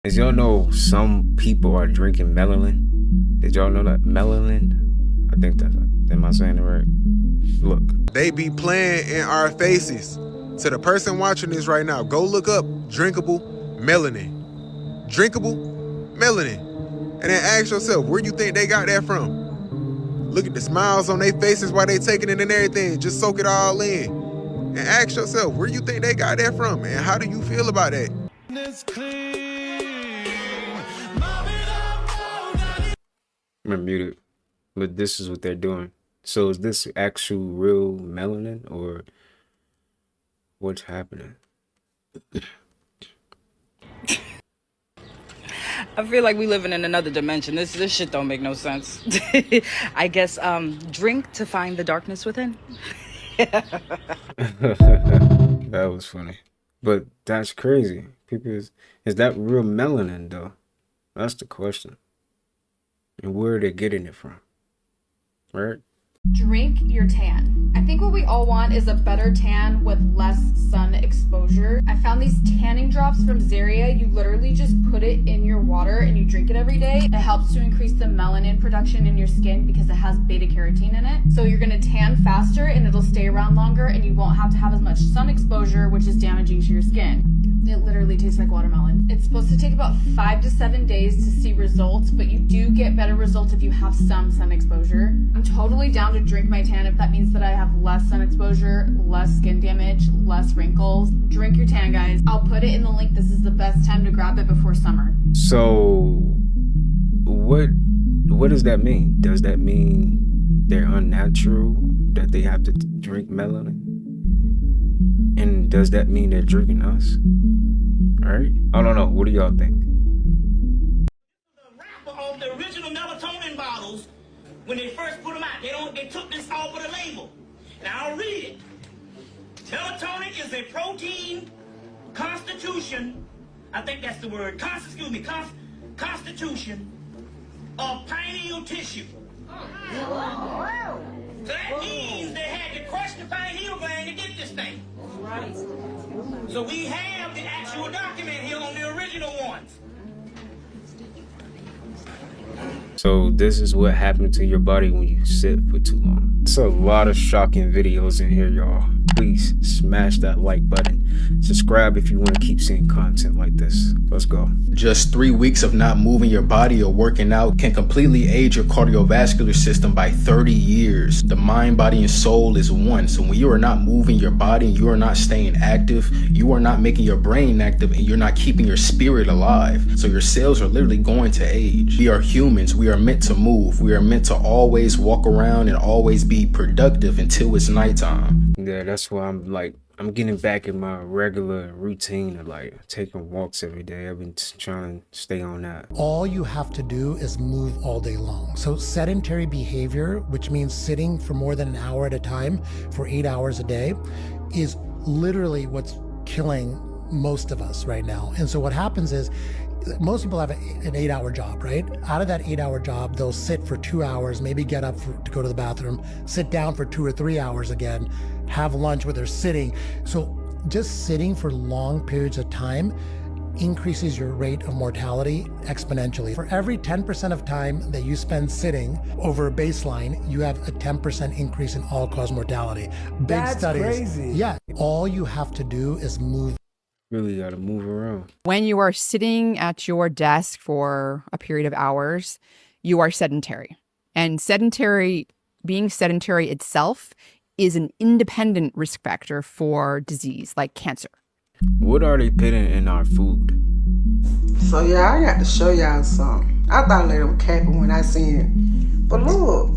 As y'all know, some people are drinking melanin. Did y'all know that? Melanin? I think that's, am I saying it right? Look. They be playing in our faces. To the person watching this right now, go look up drinkable melanin. Drinkable melanin. And then ask yourself, where you think they got that from? Look at the smiles on their faces while they taking it and everything. Just soak it all in. And ask yourself, where you think they got that from? And how do you feel about that? I'm muted, but this is what they're doing. So is this actual real melanin or what's happening? I feel like we living in another dimension. This shit don't make no sense. I guess drink to find the darkness within. That was funny. But that's crazy. People is that real melanin though? That's the question. And where are they getting it from? Right? Drink your tan. I think what we all want is a better tan with less sun exposure. I found these tanning drops from Zaria. You literally just put it in your water and you drink it every day. It helps to increase the melanin production in your skin because it has beta carotene in it. So you're gonna tan faster and it'll stay around longer and you won't have to have as much sun exposure, which is damaging to your skin. It literally tastes like watermelon. It's supposed to take about 5 to 7 days to see results, but you do get better results if you have some sun exposure. I'm totally down to drink my tan if that means that I have less sun exposure, less skin damage, less wrinkles. Drink your tan, guys. I'll put it in the link. This is the best time to grab it before summer. So what does that mean? Does that mean they're unnatural, that they have to drink melanin? And does that mean they're drinking us? All right? I don't know. What do y'all think? The wrapper of the original melatonin bottles, when they first put them out, they took this off of the label. Now I'll read it. Melatonin is a protein constitution, I think that's the word, constitution of pineal tissue. So that means they had to crush the pineal gland to get this thing. Right. So we have the actual document here on the original ones. So this is what happened to your body when you sit for too long. It's a lot of shocking videos in here, y'all. Please smash that like button. Subscribe if you want to keep seeing content like this. Let's go. Just 3 weeks of not moving your body or working out can completely age your cardiovascular system by 30 years. The mind, body, and soul is one. So when you are not moving your body, you are not staying active, you are not making your brain active, and you're not keeping your spirit alive. So your cells are literally going to age. We are humans. We are meant to move. We are meant to always walk around and always be productive until it's nighttime. Yeah, that's why I'm getting back in my regular routine of like taking walks every day. I've been trying to stay on that. All you have to do is move all day long. So sedentary behavior, which means sitting for more than an hour at a time for 8 hours a day, is literally what's killing most of us right now. And so what happens is, most people have an 8-hour job, right? Out of that 8-hour job, they'll sit for 2 hours, maybe get up to go to the bathroom, sit down for 2 or 3 hours again, have lunch where they're sitting. So just sitting for long periods of time increases your rate of mortality exponentially. For every 10% of time that you spend sitting over a baseline, you have a 10% increase in all-cause mortality. Big studies. That's crazy. Yeah. All you have to do is move. Really got to move around. When you are sitting at your desk for a period of hours, you are sedentary. And being sedentary itself is an independent risk factor for disease like cancer. What are they putting in our food? So yeah, I got to show y'all something. I thought they were capping when I seen it. But look.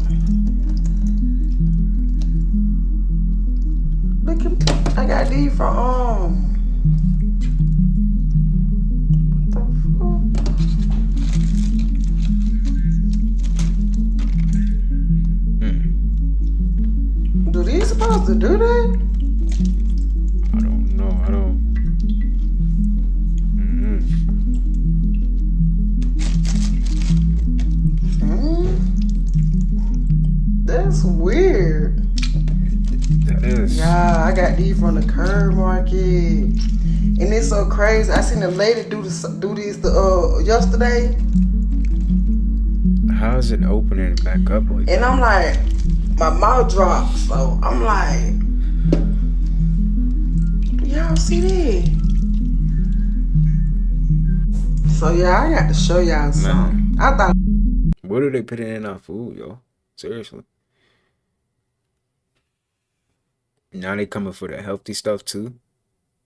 Look at, I got these from Do these supposed to do that? I don't know. That's weird. That is. Yeah, I got these from the Curb Market. And And it's so crazy. I seen a lady do this yesterday. How is it opening it back up like that? And I'm like, my mouth dropped. So I'm like, y'all see that? So yeah, I got to show y'all something. I thought. What are they putting in our food, yo? Seriously. Now they coming for the healthy stuff too,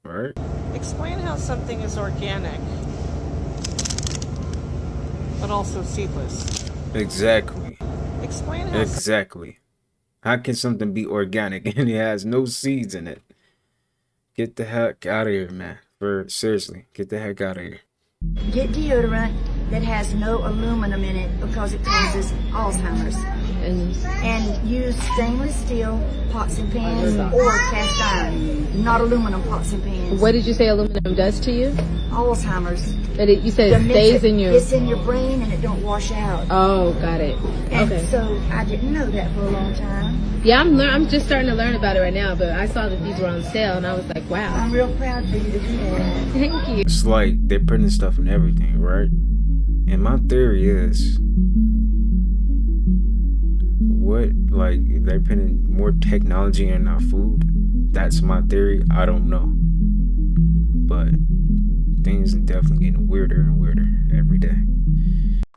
right? Explain how something is organic, but also seedless. Exactly. Explain how. Exactly. How can something be organic and it has no seeds in it? Get the heck out of here, man. Seriously, get the heck out of here. Get deodorant that has no aluminum in it because it causes Alzheimer's. And use stainless steel pots and pans or cast iron, not aluminum pots and pans. What did you say aluminum does to you? Alzheimer's. But you said it stays in your... It's in your brain and it don't wash out. Oh, got it. And okay. So I didn't know that for a long time. Yeah, I'm just starting to learn about it right now, but I saw that these were on sale and I was like, wow. I'm real proud for you to do that. Thank you. It's like they're putting stuff in everything, right? And my theory is, like they're putting more technology in our food. That's my theory. I don't know, but things are definitely getting weirder and weirder every day.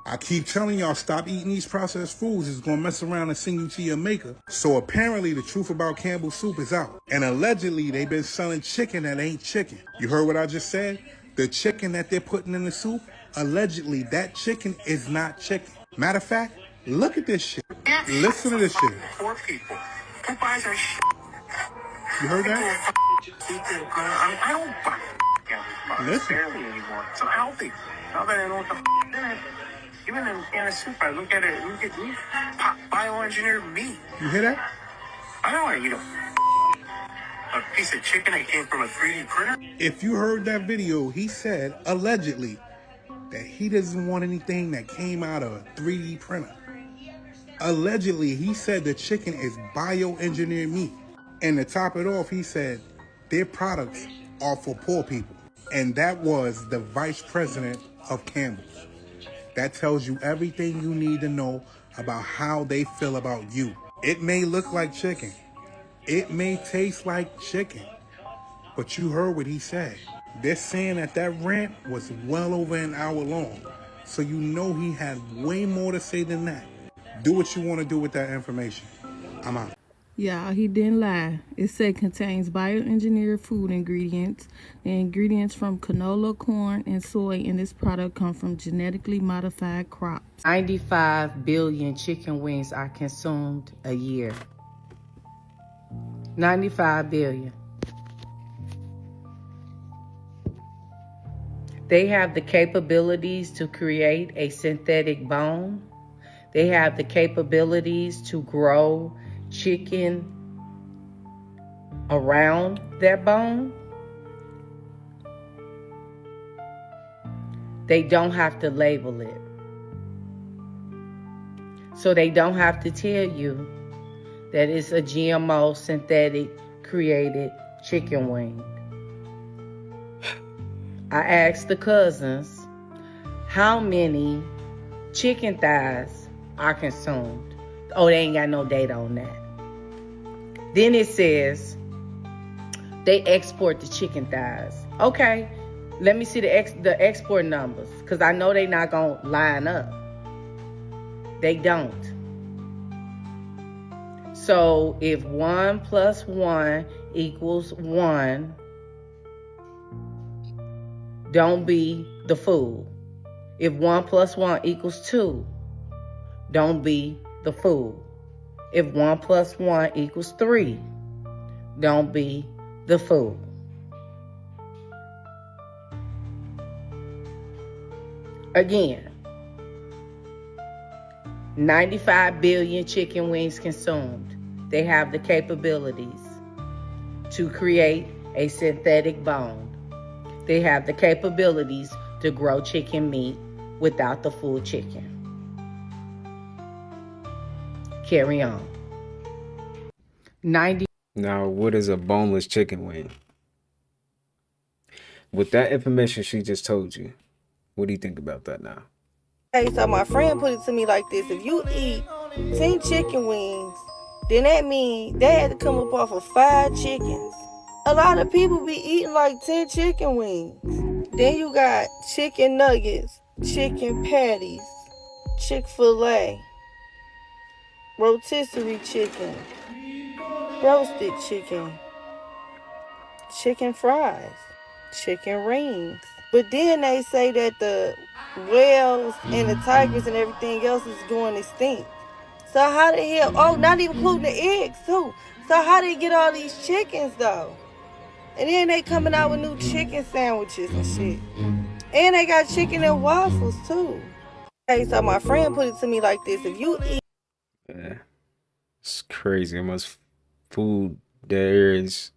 I keep telling y'all, stop eating these processed foods. It's gonna mess around and send you to your maker. So apparently the truth about Campbell's soup is out. And allegedly they've been selling chicken that ain't chicken. You heard what I just said? The chicken that they're putting in the soup, allegedly that chicken is not chicken. Matter of fact, look at this shit. Listen to this shit. Poor people. Who buys our shit? You heard that? I don't buy Listen. barely anymore. It's not healthy. Now that I know what the in it. Even in a soup, I look at it, look at meat. Bioengineered meat. You hear that? I don't want to eat a piece of chicken that came from a 3D printer. If you heard that video, he said, allegedly, that he doesn't want anything that came out of a 3D printer. Allegedly, he said the chicken is bioengineered meat. And to top it off, he said their products are for poor people. And that was the vice president of Campbell's. That tells you everything you need to know about how they feel about you. It may look like chicken. It may taste like chicken. But you heard what he said. They're saying that rant was well over an hour long. So you know he had way more to say than that. Do what you want to do with that information. I'm out. Yeah, he didn't lie. It said contains bioengineered food ingredients. The ingredients from canola, corn, and soy in this product come from genetically modified crops. 95 billion chicken wings are consumed a year. 95 billion. They have the capabilities to create a synthetic bone. They have the capabilities to grow chicken around that bone. They don't have to label it. So they don't have to tell you that it's a GMO synthetic created chicken wing. I asked the cousins how many chicken thighs are consumed. Oh, they ain't got no data on that. Then it says they export the chicken thighs. Okay, let me see the export numbers, because I know they not going to line up. They don't. So if 1 + 1 = 1, don't be the fool. If 1 + 1 = 2, don't be the fool. If 1 + 1 = 3, don't be the fool. Again, 95 billion chicken wings consumed. They have the capabilities to create a synthetic bone. They have the capabilities to grow chicken meat without the full chicken. Carry on. 90. Now, what is a boneless chicken wing? with that information she just told you, what do you think about that now? Hey, so my friend put it to me like this. If you eat 10 chicken wings, then that means they had to come up off of 5 chickens. A lot of people be eating like 10 chicken wings. Then you got chicken nuggets, chicken patties, Chick-fil-A, rotisserie chicken, roasted chicken, chicken fries, chicken rings. But then they say that the whales and the tigers and everything else is going extinct. So how the hell, oh, not even including the eggs too. So how they get all these chickens though? And then they coming out with new chicken sandwiches and shit. And they got chicken and waffles too. Hey, so my friend put it to me like this. If you eat... Yeah, it's crazy how much food there is.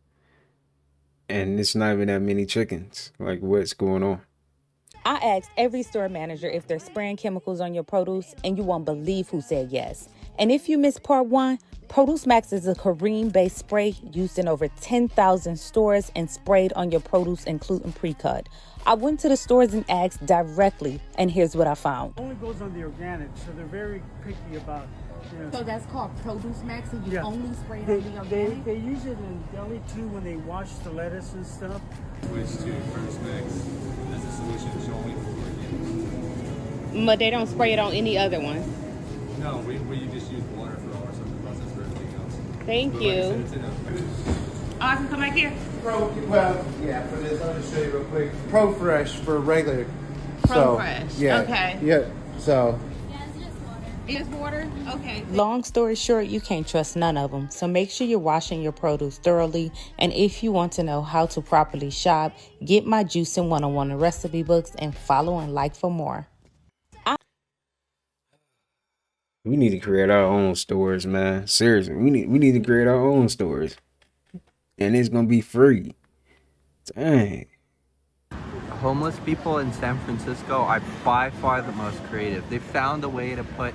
And it's not even that many chickens. Like, what's going on? I asked every store manager if they're spraying chemicals on your produce, and you won't believe who said yes. And if you missed part 1, Produce Max is a Kareem-based spray used in over 10,000 stores and sprayed on your produce, including pre-cut. I went to the stores and asked directly, and here's what I found. It only goes on the organic, so they're very picky about. So that's called Produce Max, and you only spray it on the organic? They use it in deli too when they wash the lettuce and stuff. Switch to Produce Max as a solution only for organic. But they don't spray it on any other one? No, we just use water for our something process for everything else. Thank you. Oh, I can come back here? Well, yeah, for this, I'll just show you real quick. Pro Fresh for regular. Pro Fresh, yeah, okay. Yeah, so... It's water? Okay. Long story short, you can't trust none of them. So make sure you're washing your produce thoroughly. And if you want to know how to properly shop, get my Juicing 101 recipe books and follow and like for more. We need to create our own stores, man. Seriously, we need to create our own stores. And it's gonna be free. Dang. Homeless people in San Francisco are by far the most creative. They found a way to put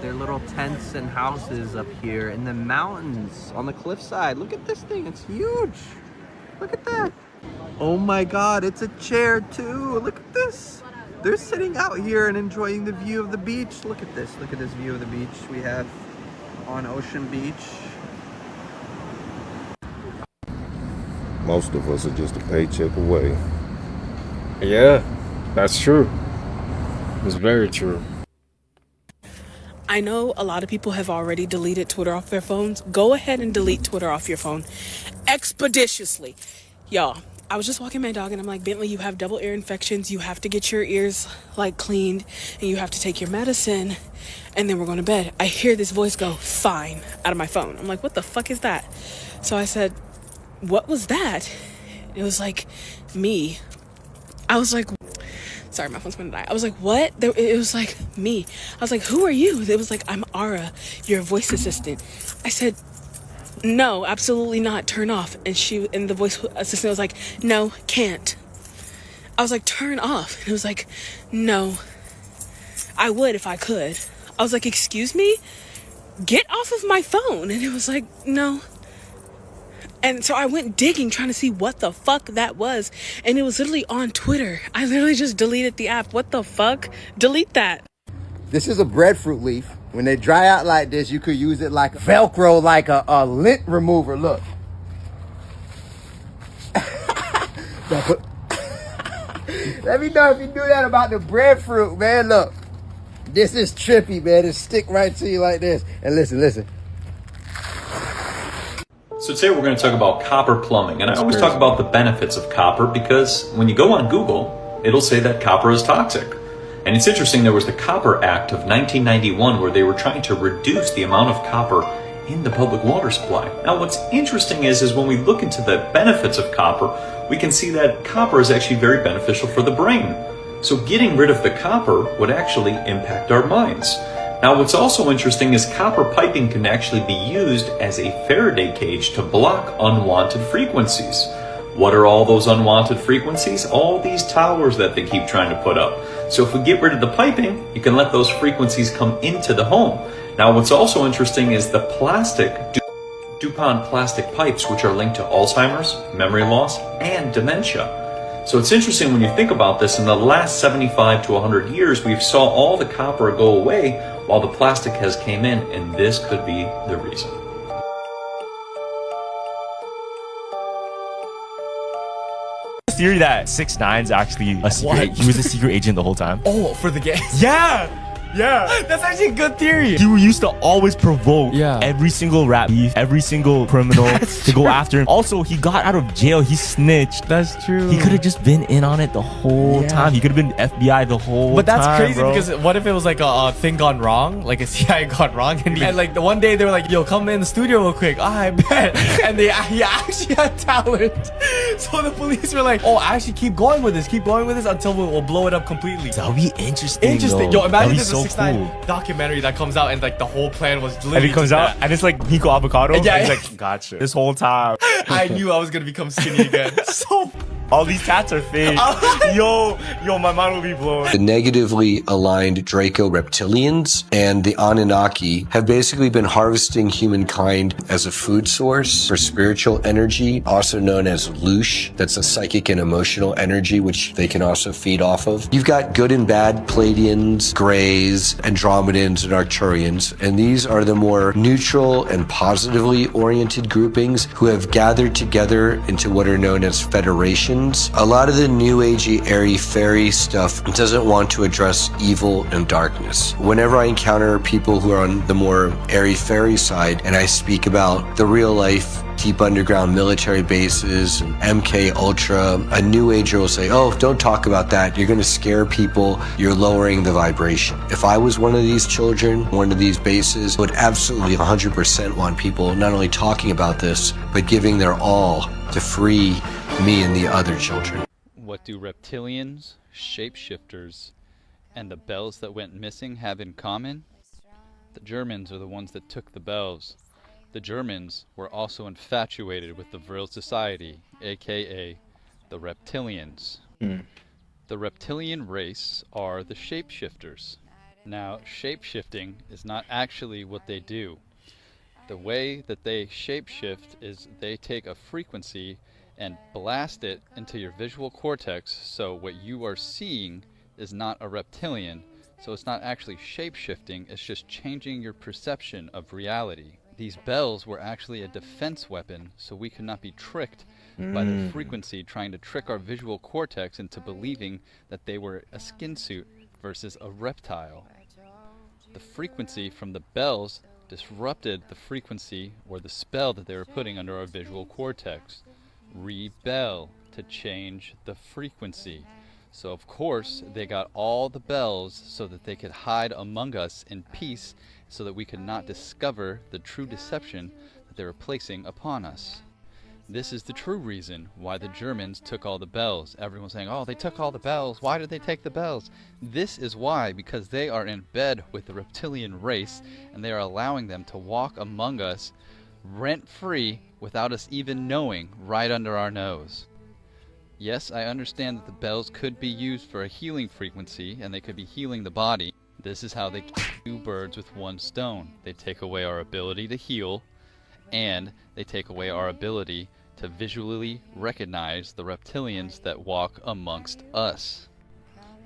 their little tents and houses up here in the mountains on the cliffside. Look at this thing, it's huge. Look at that. Oh my God, it's a chair too. Look at this. They're sitting out here and enjoying the view of the beach. Look at this view of the beach we have on Ocean Beach. Most of us are just a paycheck away. Yeah, that's true. It's very true. I know a lot of people have already deleted Twitter off their phones. Go ahead and delete Twitter off your phone expeditiously. Y'all, I was just walking my dog and I'm like, Bentley, you have double ear infections. You have to get your ears like cleaned and you have to take your medicine and then we're going to bed. I hear this voice go, fine, out of my phone. I'm like, what the fuck is that? So I said, what was that? It was like, me. I was like, sorry, my phone's gonna die. I was like, what? It was like, me. I was like, who are you? It was like, I'm Ara, your voice assistant. I said, no, absolutely not. Turn off. And the voice assistant was like, no, can't. I was like, turn off. And it was like, no, I would if I could. I was like, excuse me? Get off of my phone. And it was like, no. And so I went digging, trying to see what the fuck that was. And it was literally on Twitter. I literally just deleted the app. What the fuck? Delete that. This is a breadfruit leaf. When they dry out like this, you could use it like Velcro, like a lint remover. Look. Let me know if you do that about the breadfruit, man. Look. This is trippy, man. It stick right to you like this. And listen. So today we're going to talk about copper plumbing, and I always talk about the benefits of copper because when you go on Google, it'll say that copper is toxic. And it's interesting, there was the Copper Act of 1991 where they were trying to reduce the amount of copper in the public water supply. Now what's interesting is when we look into the benefits of copper, we can see that copper is actually very beneficial for the brain. So getting rid of the copper would actually impact our minds. Now what's also interesting is copper piping can actually be used as a Faraday cage to block unwanted frequencies. What are all those unwanted frequencies? All these towers that they keep trying to put up. So if we get rid of the piping, you can let those frequencies come into the home. Now what's also interesting is the plastic, DuPont plastic pipes, which are linked to Alzheimer's, memory loss, and dementia. So it's interesting when you think about this, in the last 75 to 100 years, we saw all the copper go away while the plastic has came in, and this could be the reason. Theory that 6ix9ine's actually a secret. He was a secret agent the whole time. Oh, for the gang. Yeah. Yeah, that's actually a good theory. He used to always provoke every single rap beef, every single criminal to go after him. Also, he got out of jail. He snitched. That's true. He could have just been in on it the whole time. He could have been FBI the whole time. But that's crazy, bro. because what if it was like a thing gone wrong, like a CIA gone wrong, and like the one day they were like, "Yo, come in the studio real quick." I bet, and he actually had talent. So the police were like, "Oh, actually keep going with this until we'll blow it up completely." That would be interesting. Interesting. Though. Yo, imagine this there's a 6ix9ine documentary that comes out and like the whole plan was literally. And he comes out and it's like Nico Avocado. Yeah, and he's like, gotcha. This whole time. I knew I was gonna become skinny again. So all these tats are fake. yo, my mind will be blown. The negatively aligned Draco reptilians and the Anunnaki have basically been harvesting humankind as a food source for spiritual energy, also known as loosh. That's a psychic and emotional energy, which they can also feed off of. You've got good and bad Pleiadians, Greys, Andromedans, and Arcturians, and these are the more neutral and positively oriented groupings who have gathered together into what are known as federations. A lot of the new agey, airy-fairy stuff doesn't want to address evil and darkness. Whenever I encounter people who are on the more airy-fairy side, and I speak about the real-life deep underground military bases, MK Ultra, a new ager will say, "Oh, don't talk about that. You're going to scare people. You're lowering the vibration." If I was one of these children, one of these bases, I would absolutely 100% want people not only talking about this, but giving their all to free me and the other children. What do reptilians, shapeshifters, and the bells that went missing have in common? The Germans are the ones that took the bells. The Germans were also infatuated with the Vril society, aka the reptilians. The reptilian race are the shapeshifters. Now, shapeshifting is not actually what they do. The way that they shapeshift is they take a frequency and blast it into your visual cortex, so what you are seeing is not a reptilian, so it's not actually shapeshifting, it's just changing your perception of reality. These bells were actually a defense weapon, so we could not be tricked by the frequency trying to trick our visual cortex into believing that they were a skin suit versus a reptile. The frequency from the bells disrupted the frequency or the spell that they were putting under our visual cortex. Rebel, to change the frequency. So of course they got all the bells so that they could hide among us in peace, so that we could not discover the true deception that they were placing upon us. This is the true reason why the Germans took all the bells. Everyone's saying, "Oh, they took all the bells. Why did they take the bells?" This is why, because they are in bed with the reptilian race, and they are allowing them to walk among us rent-free without us even knowing, right under our nose. Yes, I understand that the bells could be used for a healing frequency, and they could be healing the body. This is how they kill two birds with one stone. They take away our ability to heal, and they take away our ability to visually recognize the reptilians that walk amongst us.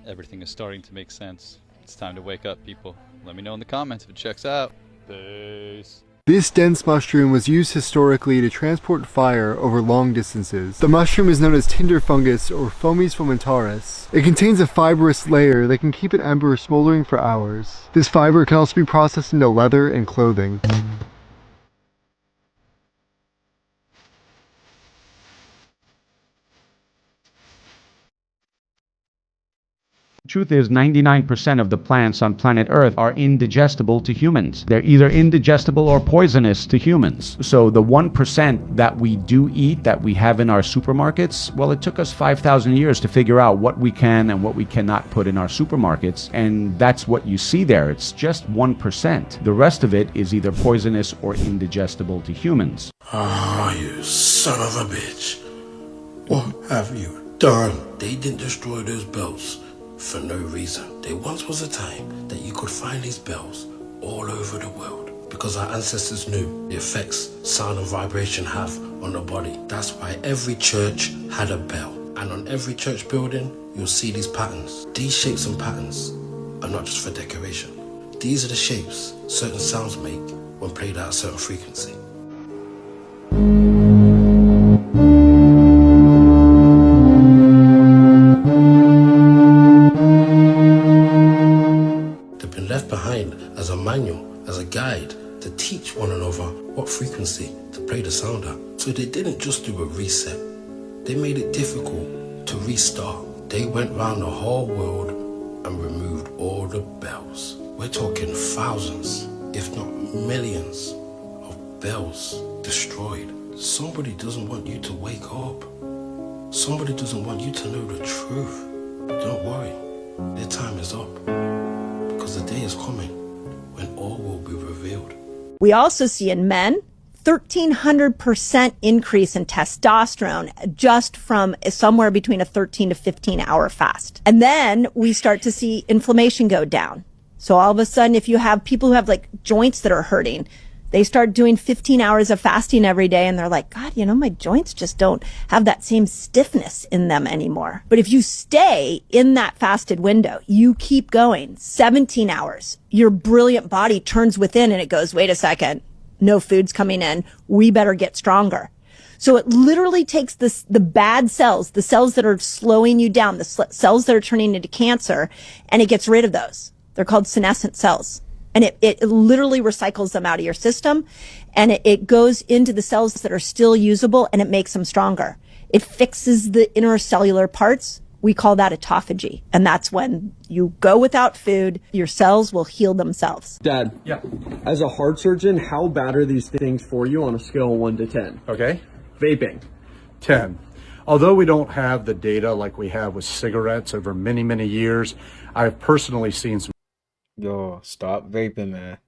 Everything is starting to make sense. It's time to wake up, people. Let me know in the comments if it checks out. Peace. This dense mushroom was used historically to transport fire over long distances. The mushroom is known as tinder fungus or Fomes fomentaris. It contains a fibrous layer that can keep an ember smoldering for hours. This fiber can also be processed into leather and clothing. Truth is, 99% of the plants on planet Earth are indigestible to humans. They're either indigestible or poisonous to humans. So the 1% that we do eat, that we have in our supermarkets, well, it took us 5,000 years to figure out what we can and what we cannot put in our supermarkets. And that's what you see there. It's just 1%. The rest of it is either poisonous or indigestible to humans. Ah, you son of a bitch. What have you done? They didn't destroy those bells for no reason. There once was a time that you could find these bells all over the world because our ancestors knew the effects sound and vibration have on the body. That's why every church had a bell. And on every church building, you'll see these patterns. These shapes and patterns are not just for decoration. These are the shapes certain sounds make when played at a certain frequency. They've been left behind as a manual, as a guide, to teach one another what frequency to play the sound at. So they didn't just do a reset. They made it difficult to restart. They went round the whole world and removed all the bells. We're talking thousands, if not millions, of bells destroyed. Somebody doesn't want you to wake up. Somebody doesn't want you to know the truth. Don't worry, their time is up. Because the day is coming when all will be revealed. We also see in men 1,300% increase in testosterone just from somewhere between a 13 to 15 hour fast. And then we start to see inflammation go down. So all of a sudden, if you have people who have like joints that are hurting, they start doing 15 hours of fasting every day and they're like, God, you know, my joints just don't have that same stiffness in them anymore. But if you stay in that fasted window, you keep going 17 hours, your brilliant body turns within and it goes, wait a second, no food's coming in. We better get stronger. So it literally takes the bad cells, the cells that are slowing you down, the cells that are turning into cancer, and it gets rid of those. They're called senescent cells. And it literally recycles them out of your system, and it goes into the cells that are still usable, and it makes them stronger. It fixes the intercellular parts. We call that autophagy. And that's when you go without food, your cells will heal themselves. Dad, yeah. As a heart surgeon, how bad are these things for you on a scale of 1 to 10? Okay. Vaping. 10. Although we don't have the data like we have with cigarettes over many, many years, I've personally seen some. Yo, stop vaping, man.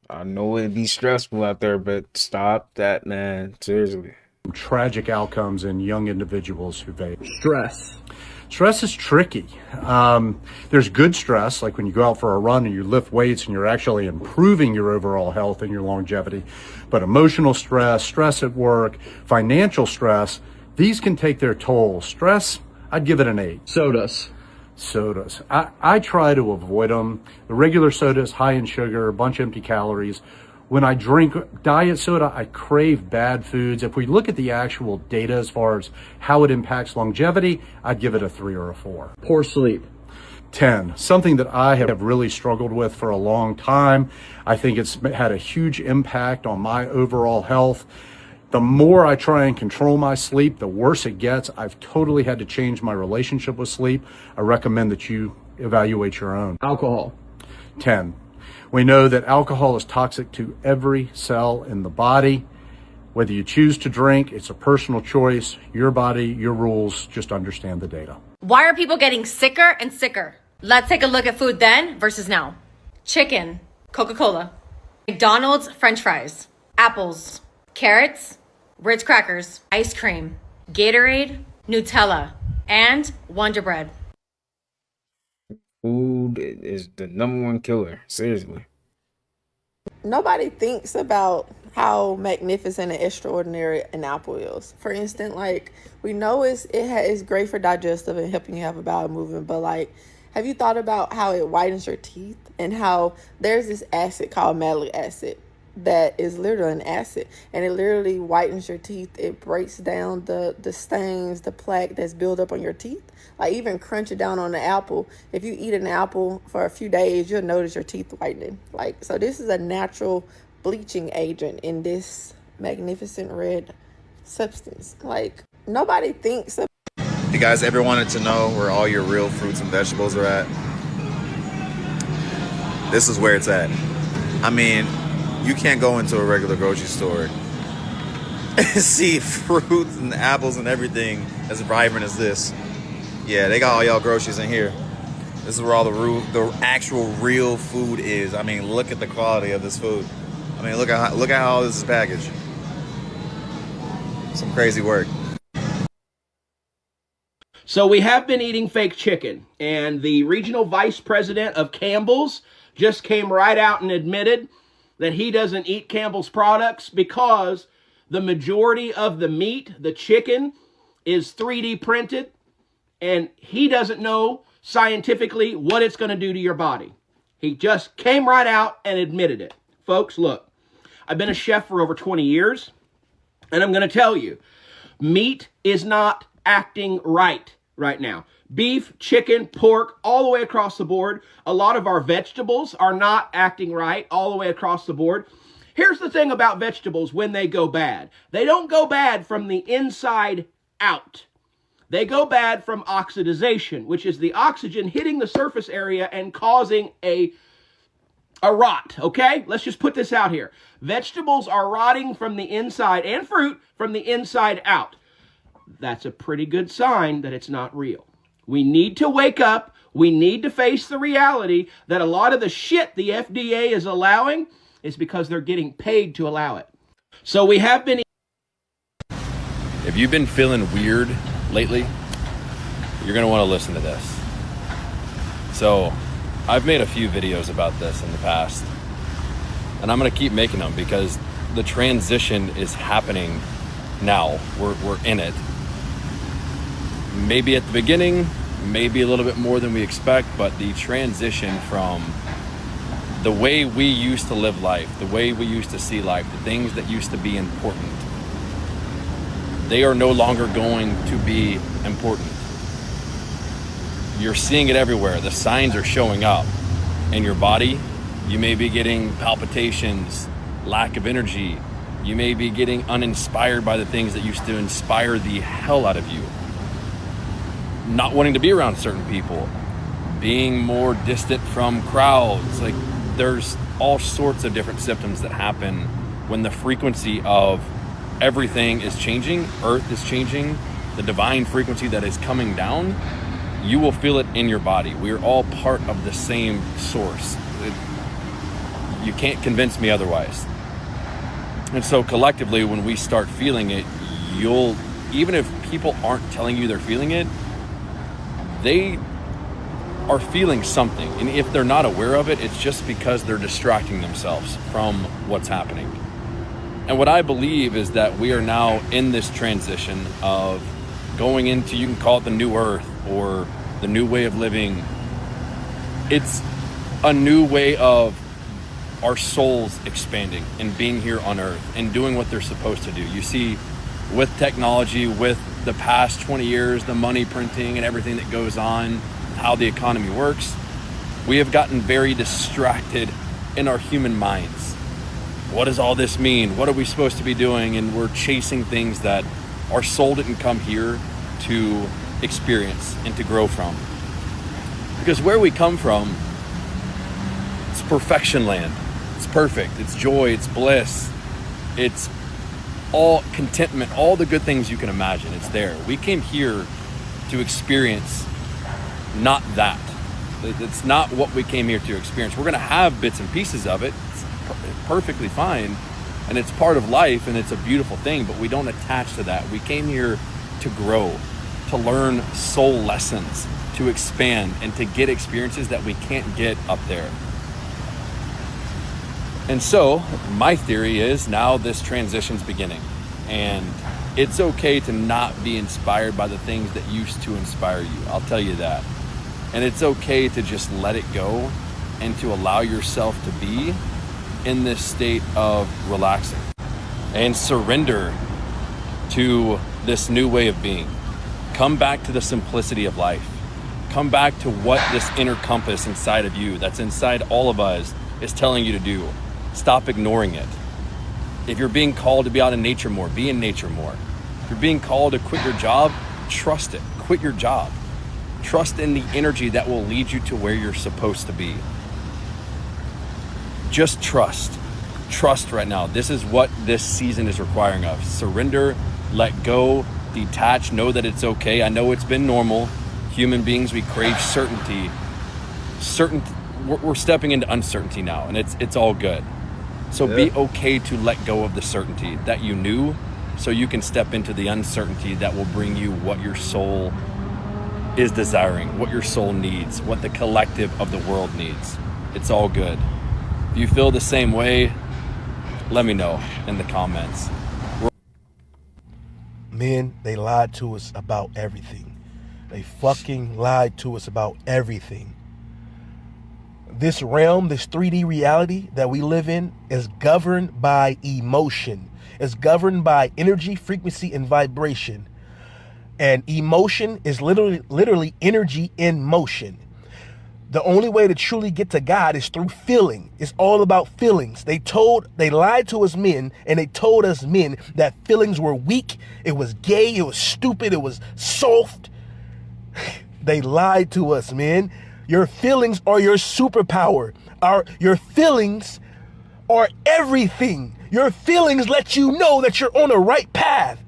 I know it'd be stressful out there, but stop that, man. Seriously. Tragic outcomes in young individuals who vape. Stress. Stress is tricky. There's good stress, like when you go out for a run and you lift weights and you're actually improving your overall health and your longevity. But emotional stress, stress at work, financial stress, these can take their toll. Stress, I'd give it an 8. Sodas. I try to avoid them. The regular soda is high in sugar, a bunch of empty calories. When I drink diet soda, I crave bad foods. If we look at the actual data as far as how it impacts longevity, I'd give it a 3 or a 4. Poor sleep. 10. Something that I have really struggled with for a long time. I think it's had a huge impact on my overall health. The more I try and control my sleep, the worse it gets. I've totally had to change my relationship with sleep. I recommend that you evaluate your own. Alcohol. 10. We know that alcohol is toxic to every cell in the body. Whether you choose to drink, it's a personal choice. Your body, your rules, just understand the data. Why are people getting sicker and sicker? Let's take a look at food then versus now. Chicken, Coca-Cola, McDonald's French fries, apples, carrots, Ritz crackers, ice cream, Gatorade, Nutella, and Wonder Bread. Food is the #1 killer. Seriously. Nobody thinks about how magnificent and extraordinary an apple is. For instance, like, we know it's great for digestive and helping you have a bowel movement, but like, have you thought about how it whitens your teeth and how there's this acid called malic acid that is literally an acid, and it literally whitens your teeth. It breaks down the stains, the plaque that's built up on your teeth. Like, even crunch it down on the apple. If you eat an apple for a few days, you'll notice your teeth whitening. Like, so this is a natural bleaching agent in this magnificent red substance. Like, nobody thinks of. If you guys ever wanted to know where all your real fruits and vegetables are at, this is where it's at. I mean, you can't go into a regular grocery store and see fruits and apples and everything as vibrant as this. Yeah, they got all y'all groceries in here. This is where all the actual real food is. I mean, look at the quality of this food. I mean, look at how all this is packaged. Some crazy work. So we have been eating fake chicken, and the regional vice president of Campbell's just came right out and admitted that he doesn't eat Campbell's products because the majority of the meat, the chicken, is 3D printed, and he doesn't know scientifically what it's going to do to your body. He just came right out and admitted it. Folks, look, I've been a chef for over 20 years, and I'm going to tell you, meat is not acting right now. Beef, chicken, pork, all the way across the board. A lot of our vegetables are not acting right all the way across the board. Here's the thing about vegetables when they go bad. They don't go bad from the inside out. They go bad from oxidization, which is the oxygen hitting the surface area and causing a rot, okay? Let's just put this out here. Vegetables are rotting from the inside, and fruit from the inside out. That's a pretty good sign that it's not real. We need to wake up. We need to face the reality that a lot of the shit the FDA is allowing is because they're getting paid to allow it. So we have been... If you've been feeling weird lately, you're going to want to listen to this. So, I've made a few videos about this in the past, and I'm going to keep making them because the transition is happening now. We're in it. Maybe at the beginning, maybe a little bit more than we expect, but the transition from the way we used to live life, the way we used to see life, the things that used to be important, they are no longer going to be important. You're seeing it everywhere. The signs are showing up in your body. You may be getting palpitations, lack of energy. You may be getting uninspired by the things that used to inspire the hell out of you. Not wanting to be around certain people, being more distant from crowds. Like, there's all sorts of different symptoms that happen when the frequency of everything is changing. Earth is changing. The divine frequency that is coming down, you will feel it in your body. We are all part of the same source. You can't convince me otherwise. And so collectively, when we start feeling it, even if people aren't telling you they're feeling it, they are feeling something. And if they're not aware of it, it's just because they're distracting themselves from what's happening. And what I believe is that we are now in this transition of going into, you can call it the new earth or the new way of living. It's a new way of our souls expanding and being here on earth and doing what they're supposed to do. You see, with technology, with the past 20 years, the money printing and everything that goes on, how the economy works, we have gotten very distracted in our human minds. What does all this mean? What are we supposed to be doing? And we're chasing things that our soul didn't come here to experience and to grow from. Because where we come from, it's perfection land. It's perfect. It's joy. It's bliss. It's all contentment, all the good things you can imagine. It's there. We came here to experience not that. It's not what we came here to experience. We're going to have bits and pieces of it. It's perfectly fine. And it's part of life and it's a beautiful thing, but we don't attach to that. We came here to grow, to learn soul lessons, to expand, and to get experiences that we can't get up there. And so my theory is now this transition's beginning, and it's okay to not be inspired by the things that used to inspire you. I'll tell you that. And it's okay to just let it go and to allow yourself to be in this state of relaxing and surrender to this new way of being. Come back to the simplicity of life. Come back to what this inner compass inside of you, that's inside all of us, is telling you to do. Stop ignoring it. If you're being called to be out in nature more, be in nature more. If you're being called to quit your job, trust it. Quit your job. Trust in the energy that will lead you to where you're supposed to be. Just trust. Trust right now. This is what this season is requiring of. Surrender, let go, detach, know that it's okay. I know it's been normal. Human beings, we crave certainty. We're stepping into uncertainty now, and it's all good. So be okay to let go of the certainty that you knew, so you can step into the uncertainty that will bring you what your soul is desiring, what your soul needs, what the collective of the world needs. It's all good. If you feel the same way, let me know in the comments. Men, they lied to us about everything. They fucking lied to us about everything. This realm, this 3D reality that we live in is governed by emotion. It's governed by energy, frequency, and vibration. And emotion is literally energy in motion. The only way to truly get to God is through feeling. It's all about feelings. They lied to us men, and they told us men that feelings were weak, it was gay, it was stupid, it was soft. They lied to us, man. Your feelings are your superpower. Your feelings are everything. Your feelings let you know that you're on the right path.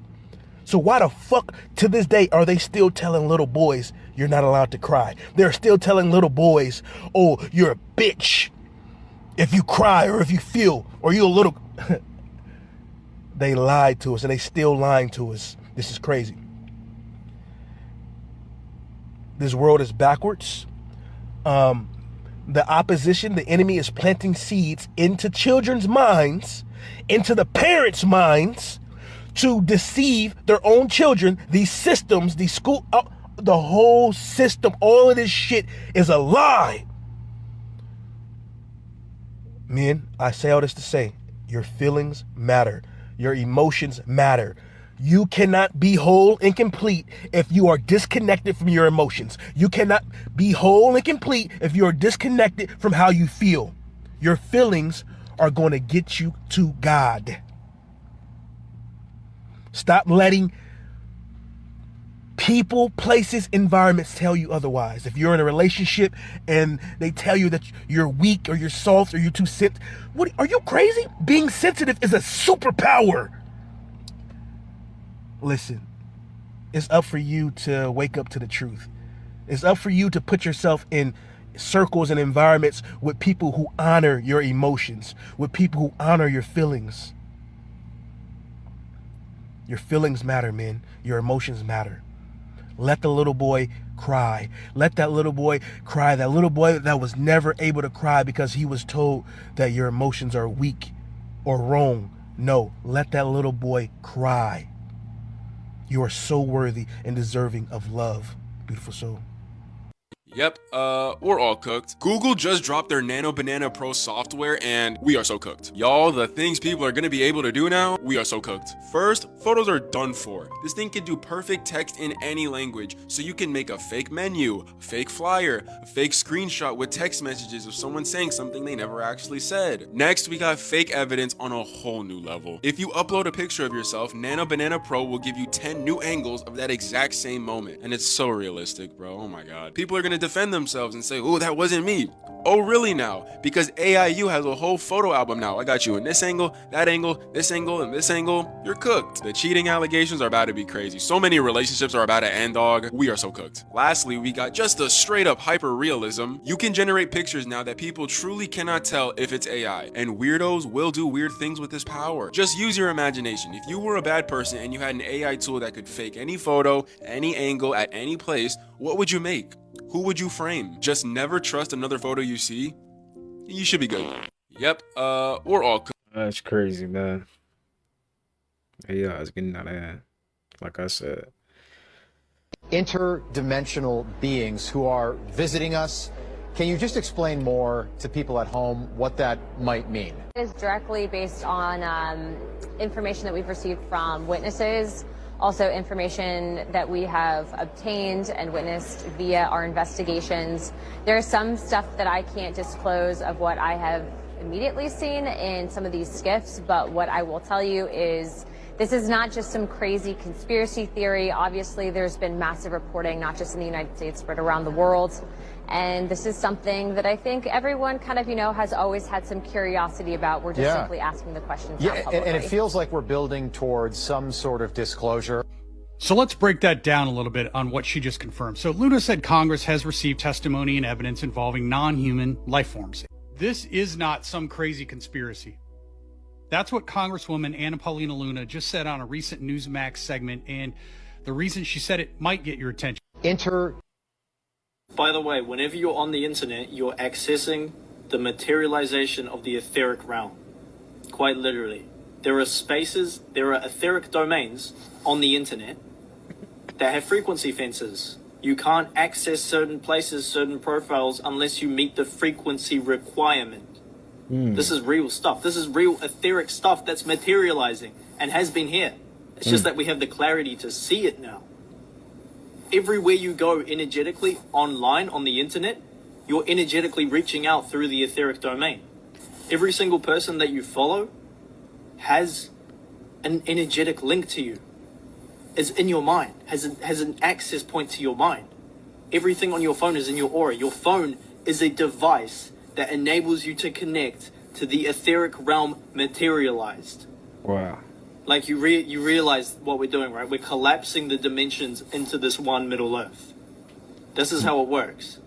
So why the fuck to this day are they still telling little boys you're not allowed to cry? They're still telling little boys, oh, you're a bitch if you cry or if you feel, or you're a little... They lied to us, and they still lying to us. This is crazy. This world is backwards. The opposition, the enemy, is planting seeds into children's minds, into the parents' minds, to deceive their own children. These systems, these school, the whole system, all of this shit is a lie. Men, I say all this to say, your feelings matter. Your emotions matter. You cannot be whole and complete if you are disconnected from your emotions. You cannot be whole and complete if you are disconnected from how you feel. Your feelings are going to get you to God. Stop letting people, places, environments tell you otherwise. If you're in a relationship and they tell you that you're weak or you're soft or you're too sensitive, what, are you crazy? Being sensitive is a superpower. Listen, it's up for you to wake up to the truth. It's up for you to put yourself in circles and environments with people who honor your emotions, with people who honor your feelings. Your feelings matter, man. Your emotions matter. Let the little boy cry. Let that little boy cry. That little boy that was never able to cry because he was told that your emotions are weak or wrong. No, let that little boy cry. You are so worthy and deserving of love, beautiful soul. Yep, we're all cooked. Google just dropped their Nano Banana Pro software and we are so cooked. Y'all, the things people are gonna be able to do now, we are so cooked. First, photos are done for. This thing can do perfect text in any language, so you can make a fake menu, a fake flyer, a fake screenshot with text messages of someone saying something they never actually said. Next, we got fake evidence on a whole new level. If you upload a picture of yourself, Nano Banana Pro will give you 10 new angles of that exact same moment. And it's so realistic, bro. Oh my god. People are gonna defend themselves and say, oh, that wasn't me. Oh, really now? Because AIU has a whole photo album now. I got you in this angle, this angle, and this angle. You're cooked. The cheating allegations are about to be crazy. So many relationships are about to end, dog. We are so cooked. Lastly, we got just a straight up hyper realism. You can generate pictures now that people truly cannot tell if it's AI. And weirdos will do weird things with this power. Just use your imagination. If you were a bad person and you had an AI tool that could fake any photo, any angle, at any place, what would you make? Who would you frame? Just never trust another photo you see? You should be good. Yep, we're all cooked. That's crazy, man. Yeah, it's getting out of hand. Like I said. Interdimensional beings who are visiting us. Can you just explain more to people at home what that might mean? It is directly based on information that we've received from witnesses, also information that we have obtained and witnessed via our investigations. There's some stuff that I can't disclose of what I have immediately seen in some of these skiffs, but what I will tell you is this is not just some crazy conspiracy theory. Obviously, there's been massive reporting, not just in the United States, but around the world. And this is something that I think everyone kind of, has always had some curiosity about. We're just simply asking the questions. Yeah, and it feels like we're building towards some sort of disclosure. So let's break that down a little bit on what she just confirmed. So Luna said Congress has received testimony and evidence involving non-human life forms. This is not some crazy conspiracy. That's what Congresswoman Anna Paulina Luna just said on a recent Newsmax segment, and the reason she said it might get your attention. By the way, whenever you're on the internet, you're accessing the materialization of the etheric realm, quite literally. there are spaces, there are etheric domains on the internet that have frequency fences. You can't access certain places, certain profiles, unless you meet the frequency requirement. This is real stuff. This is real etheric stuff that's materializing and has been here. It's just that we have the clarity to see it now. Everywhere you go energetically online on the internet, you're energetically reaching out through the etheric domain. Every single person that you follow has an energetic link to you. Is in your mind, has an access point to your mind. Everything on your phone is in your aura. Your phone is a device that enables you to connect to the etheric realm materialized. Wow. Like you realize what we're doing, right? We're collapsing the dimensions into this one Middle Earth. This is how it works.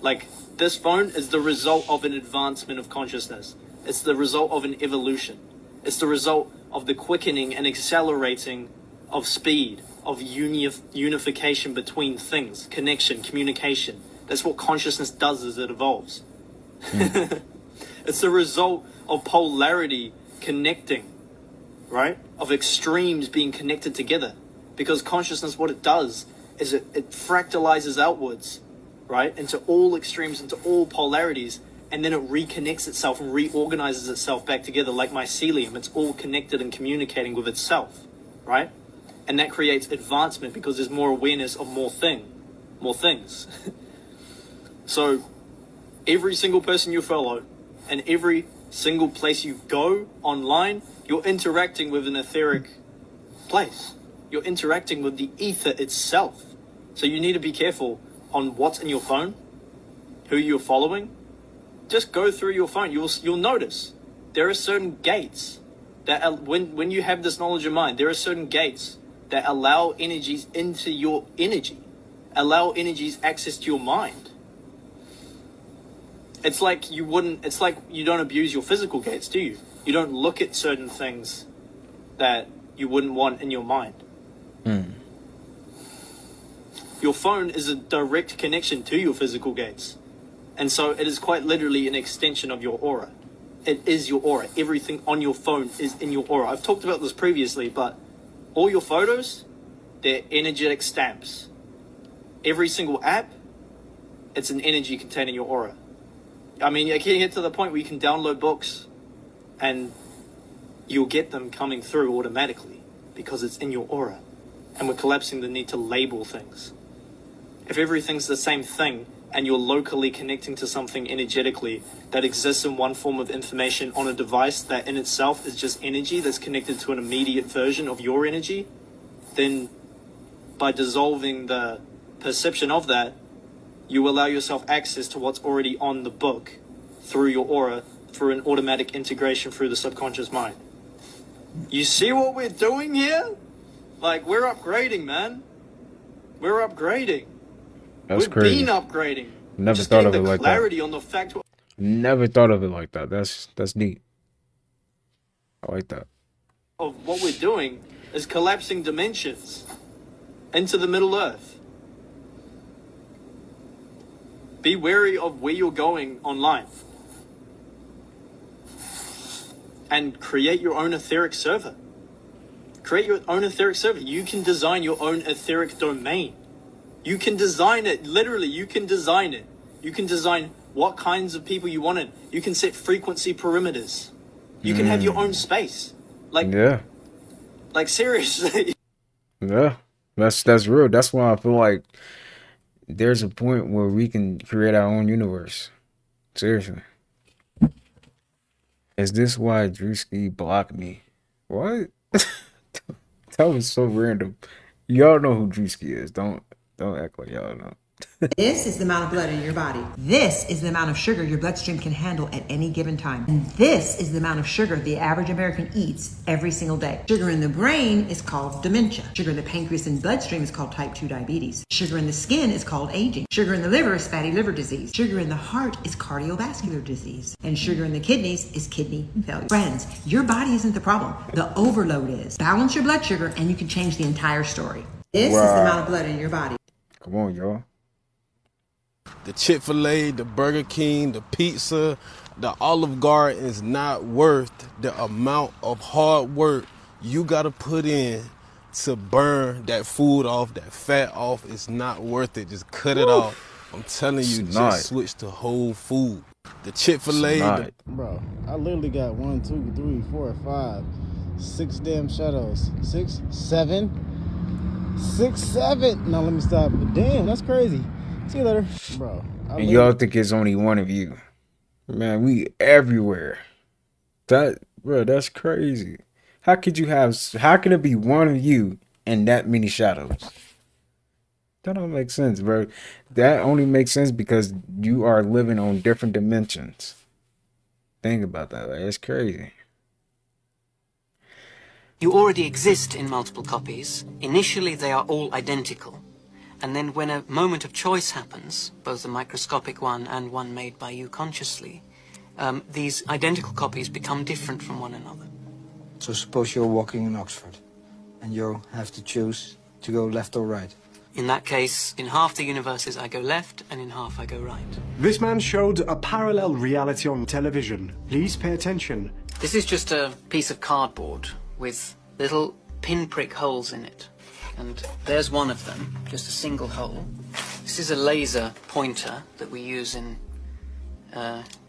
Like, this phone is the result of an advancement of consciousness. It's the result of an evolution. It's the result of the quickening and accelerating of speed, of unification between things, connection, communication. That's what consciousness does as it evolves. It's the result of polarity connecting, right? Of extremes being connected together. Because consciousness, what it does is it fractalizes outwards, right? Into all extremes, into all polarities, and then it reconnects itself and reorganizes itself back together like mycelium. It's all connected and communicating with itself, right? And that creates advancement because there's more awareness of more things. So every single person you follow and every single place you go online, you're interacting with an etheric place. You're interacting with the ether itself. So you need to be careful on what's in your phone, who you're following. Just go through your phone. You'll notice there are certain gates that when you have this knowledge of mind, there are certain gates that allow energies into your energy, allow energies access to your mind. It's like you don't abuse your physical gates, do you? You don't look at certain things that you wouldn't want in your mind. Your phone is a direct connection to your physical gates. And so it is quite literally an extension of your aura. It is your aura. Everything on your phone is in your aura. I've talked about this previously, but all your photos, they're energetic stamps. Every single app, it's an energy containing your aura. I mean, you can get to the point where you can download books and you'll get them coming through automatically because it's in your aura. And we're collapsing the need to label things. If everything's the same thing and you're locally connecting to something energetically that exists in one form of information on a device that in itself is just energy that's connected to an immediate version of your energy, then by dissolving the perception of that, you allow yourself access to what's already on the book through your aura, through an automatic integration through the subconscious mind. You see what we're doing here? Like, we're upgrading, man. We're upgrading. That's We've crazy. been upgrading. Never Just thought getting of it the like that. clarity on the fact Never thought of it like that. That's neat. I like that. of what we're doing is collapsing dimensions into the Middle Earth. Be wary of where you're going online. And create your own etheric server. Create your own etheric server. You can design your own etheric domain. You can design it. Literally, you can design it. You can design what kinds of people you want in. You can set frequency perimeters. You can have your own space. Yeah. Like seriously. Yeah. That's real. That's why I feel like there's a point where we can create our own universe. Seriously. Is this why Drewski blocked me? What? That was so random. Y'all know who Drewski is. Don't act like y'all know. This is the amount of blood in your body. This is the amount of sugar your bloodstream can handle at any given time. And this is the amount of sugar the average American eats every single day. Sugar in the brain is called dementia. Sugar in the pancreas and bloodstream is called type 2 diabetes. Sugar in the skin is called aging. Sugar in the liver is fatty liver disease. Sugar in the heart is cardiovascular disease. And sugar in the kidneys is kidney failure. Friends, your body isn't the problem. The overload is. Balance your blood sugar and you can change the entire story. This is the amount of blood in your body. Come on, y'all. The Chick-fil-A, the Burger King, the pizza, the Olive Garden is not worth the amount of hard work you gotta put in to burn that food off, that fat off. It's not worth it. Just cut it off. I'm telling you, It's not. just switch to whole food. The Chick-fil-A, Bro, I literally got 1, 2, 3, 4, 5, 6 damn shadows. 6, 7. 6, 7. No, let me stop. Damn, that's crazy. See you later. Bro. And y'all think it's only one of you. Man, we everywhere. That's crazy. How can it be one of you and that many shadows? That don't make sense, bro. That only makes sense because you are living on different dimensions. Think about that. Like, it's crazy. You already exist in multiple copies. Initially, they are all identical. And then when a moment of choice happens, both a microscopic one and one made by you consciously, these identical copies become different from one another. So suppose you're walking in Oxford, and you have to choose to go left or right. In that case, in half the universes I go left, and in half I go right. This man showed a parallel reality on television. Please pay attention. This is just a piece of cardboard with little pinprick holes in it. And there's one of them, just a single hole. This is a laser pointer that we use in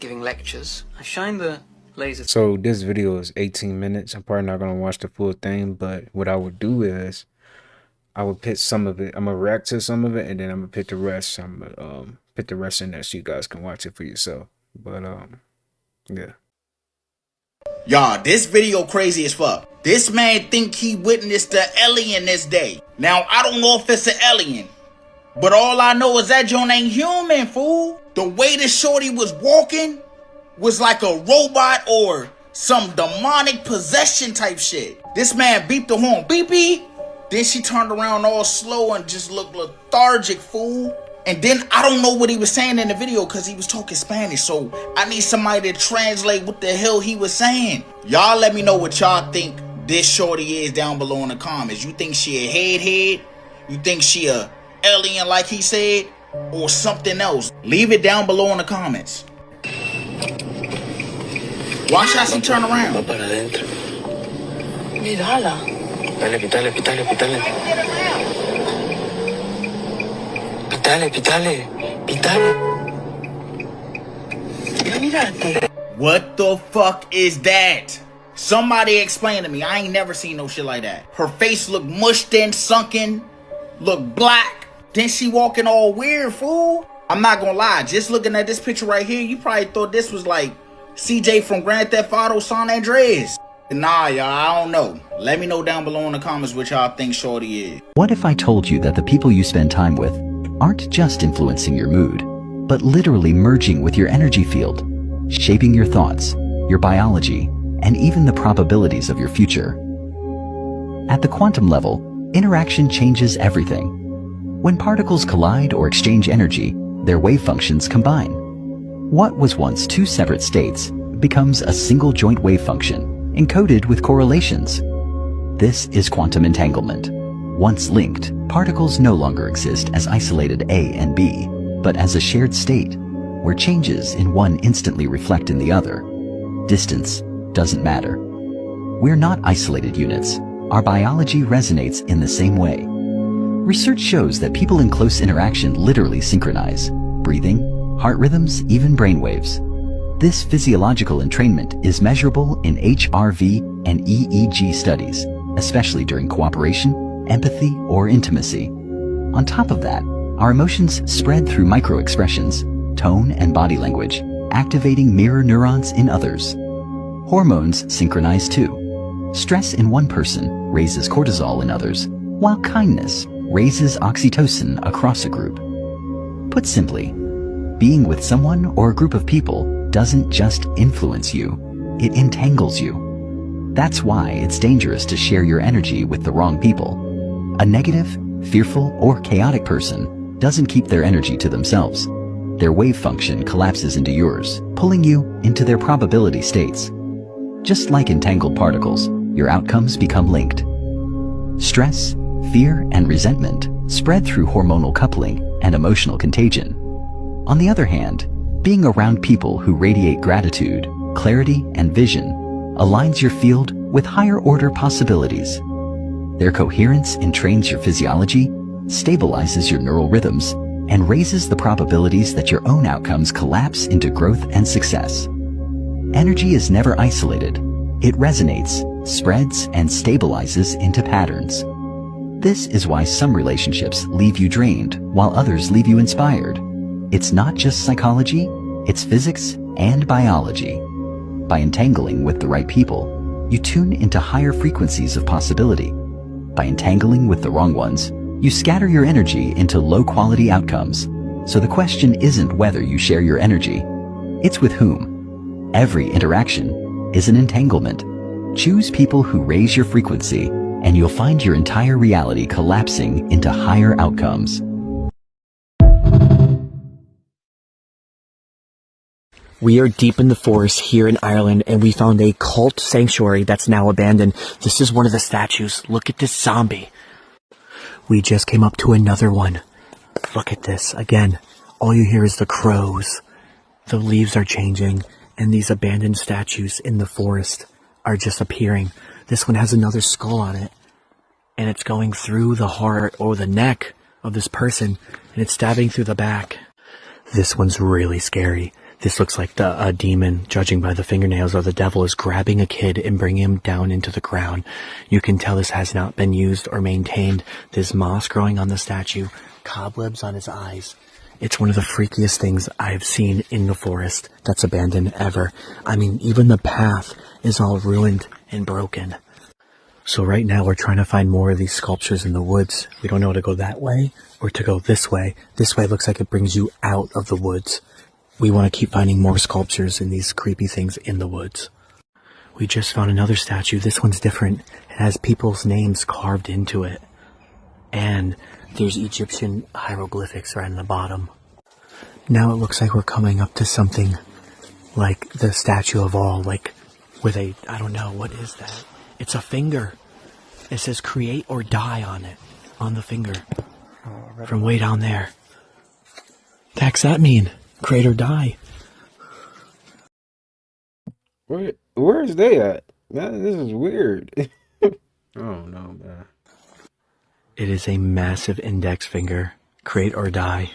giving lectures. I shine the laser. So this video is 18 minutes. I'm probably not going to watch the full thing, but what I would do is I would pick some of it. I'm going to react to some of it, and then I'm going to pick the rest. I'm going to put the rest in there so you guys can watch it for yourself. But, yeah. Y'all, this video crazy as fuck. This man think he witnessed the alien this day. Now, I don't know if it's an alien, but all I know is that joint ain't human, fool. The way this shorty was walking was like a robot or some demonic possession type shit. This man beeped the horn, beep beep. Then she turned around all slow and just looked lethargic, fool. And then I don't know what he was saying in the video because he was talking Spanish. So I need somebody to translate what the hell he was saying. Y'all let me know what y'all think this shorty is down below in the comments. You think she a head? You think she a alien like he said? Or something else? Leave it down below in the comments. Watch how she turn around. Mírala. Pitale, pitale, pitale, pitale. Pitale, pitale, pitale. Mírate. What the fuck is that? Somebody explain to me. I ain't never seen no shit like that. Her face look mushed in, sunken, look black. Then she walking all weird, fool. I'm not gonna lie. Just looking at this picture right here, you probably thought this was like CJ from Grand Theft Auto San Andreas. Nah, y'all, I don't know. Let me know down below in the comments what y'all think shorty is. What if I told you that the people you spend time with aren't just influencing your mood, but literally merging with your energy field, shaping your thoughts, your biology, and even the probabilities of your future? At the quantum level, interaction changes everything. When particles collide or exchange energy, their wave functions combine. What was once two separate states becomes a single joint wave function, encoded with correlations. This is quantum entanglement. Once linked, particles no longer exist as isolated A and B, but as a shared state, where changes in one instantly reflect in the other. Distance doesn't matter. We're not isolated units. Our biology resonates in the same way. Research shows that people in close interaction literally synchronize. Breathing, heart rhythms, even brainwaves. This physiological entrainment is measurable in HRV and EEG studies, especially during cooperation, empathy, or intimacy. On top of that, our emotions spread through micro-expressions, tone and body language, activating mirror neurons in others. Hormones synchronize too. Stress in one person raises cortisol in others, while kindness raises oxytocin across a group. Put simply, being with someone or a group of people doesn't just influence you, it entangles you. That's why it's dangerous to share your energy with the wrong people. A negative, fearful, or chaotic person doesn't keep their energy to themselves. Their wave function collapses into yours, pulling you into their probability states. Just like entangled particles, your outcomes become linked. Stress, fear, and resentment spread through hormonal coupling and emotional contagion. On the other hand, being around people who radiate gratitude, clarity, and vision aligns your field with higher order possibilities. Their coherence entrains your physiology, stabilizes your neural rhythms, and raises the probabilities that your own outcomes collapse into growth and success. Energy is never isolated. It resonates, spreads, and stabilizes into patterns. This is why some relationships leave you drained while others leave you inspired. It's not just psychology, it's physics and biology. By entangling with the right people, you tune into higher frequencies of possibility. By entangling with the wrong ones, you scatter your energy into low-quality outcomes. So the question isn't whether you share your energy, it's with whom. Every interaction is an entanglement. Choose people who raise your frequency, and you'll find your entire reality collapsing into higher outcomes. We are deep in the forest here in Ireland, and we found a cult sanctuary that's now abandoned. This is one of the statues. Look at this zombie. We just came up to another one. Look at this. Again, all you hear is the crows. The leaves are changing, and these abandoned statues in the forest are just appearing. This one has another skull on it, and it's going through the heart or the neck of this person, and it's stabbing through the back. This one's really scary. This looks like a demon, judging by the fingernails, or the devil is grabbing a kid and bringing him down into the ground. You can tell this has not been used or maintained. There's moss growing on the statue, cobwebs on his eyes. It's one of the freakiest things I've seen in the forest that's abandoned ever. I mean, even the path is all ruined and broken. So right now we're trying to find more of these sculptures in the woods. We don't know to go that way or to go this way. This way looks like it brings you out of the woods. We want to keep finding more sculptures and these creepy things in the woods. We just found another statue. This one's different. It has people's names carved into it. And there's Egyptian hieroglyphics right in the bottom. Now it looks like we're coming up to something like the statue of all, like with a, I don't know, what is that? It's a finger. It says create or die on it, on the finger. From way down there. The heck's that mean? Create or die. Where's they at? Man, this is weird. I don't know, man. It is a massive index finger. Create or die.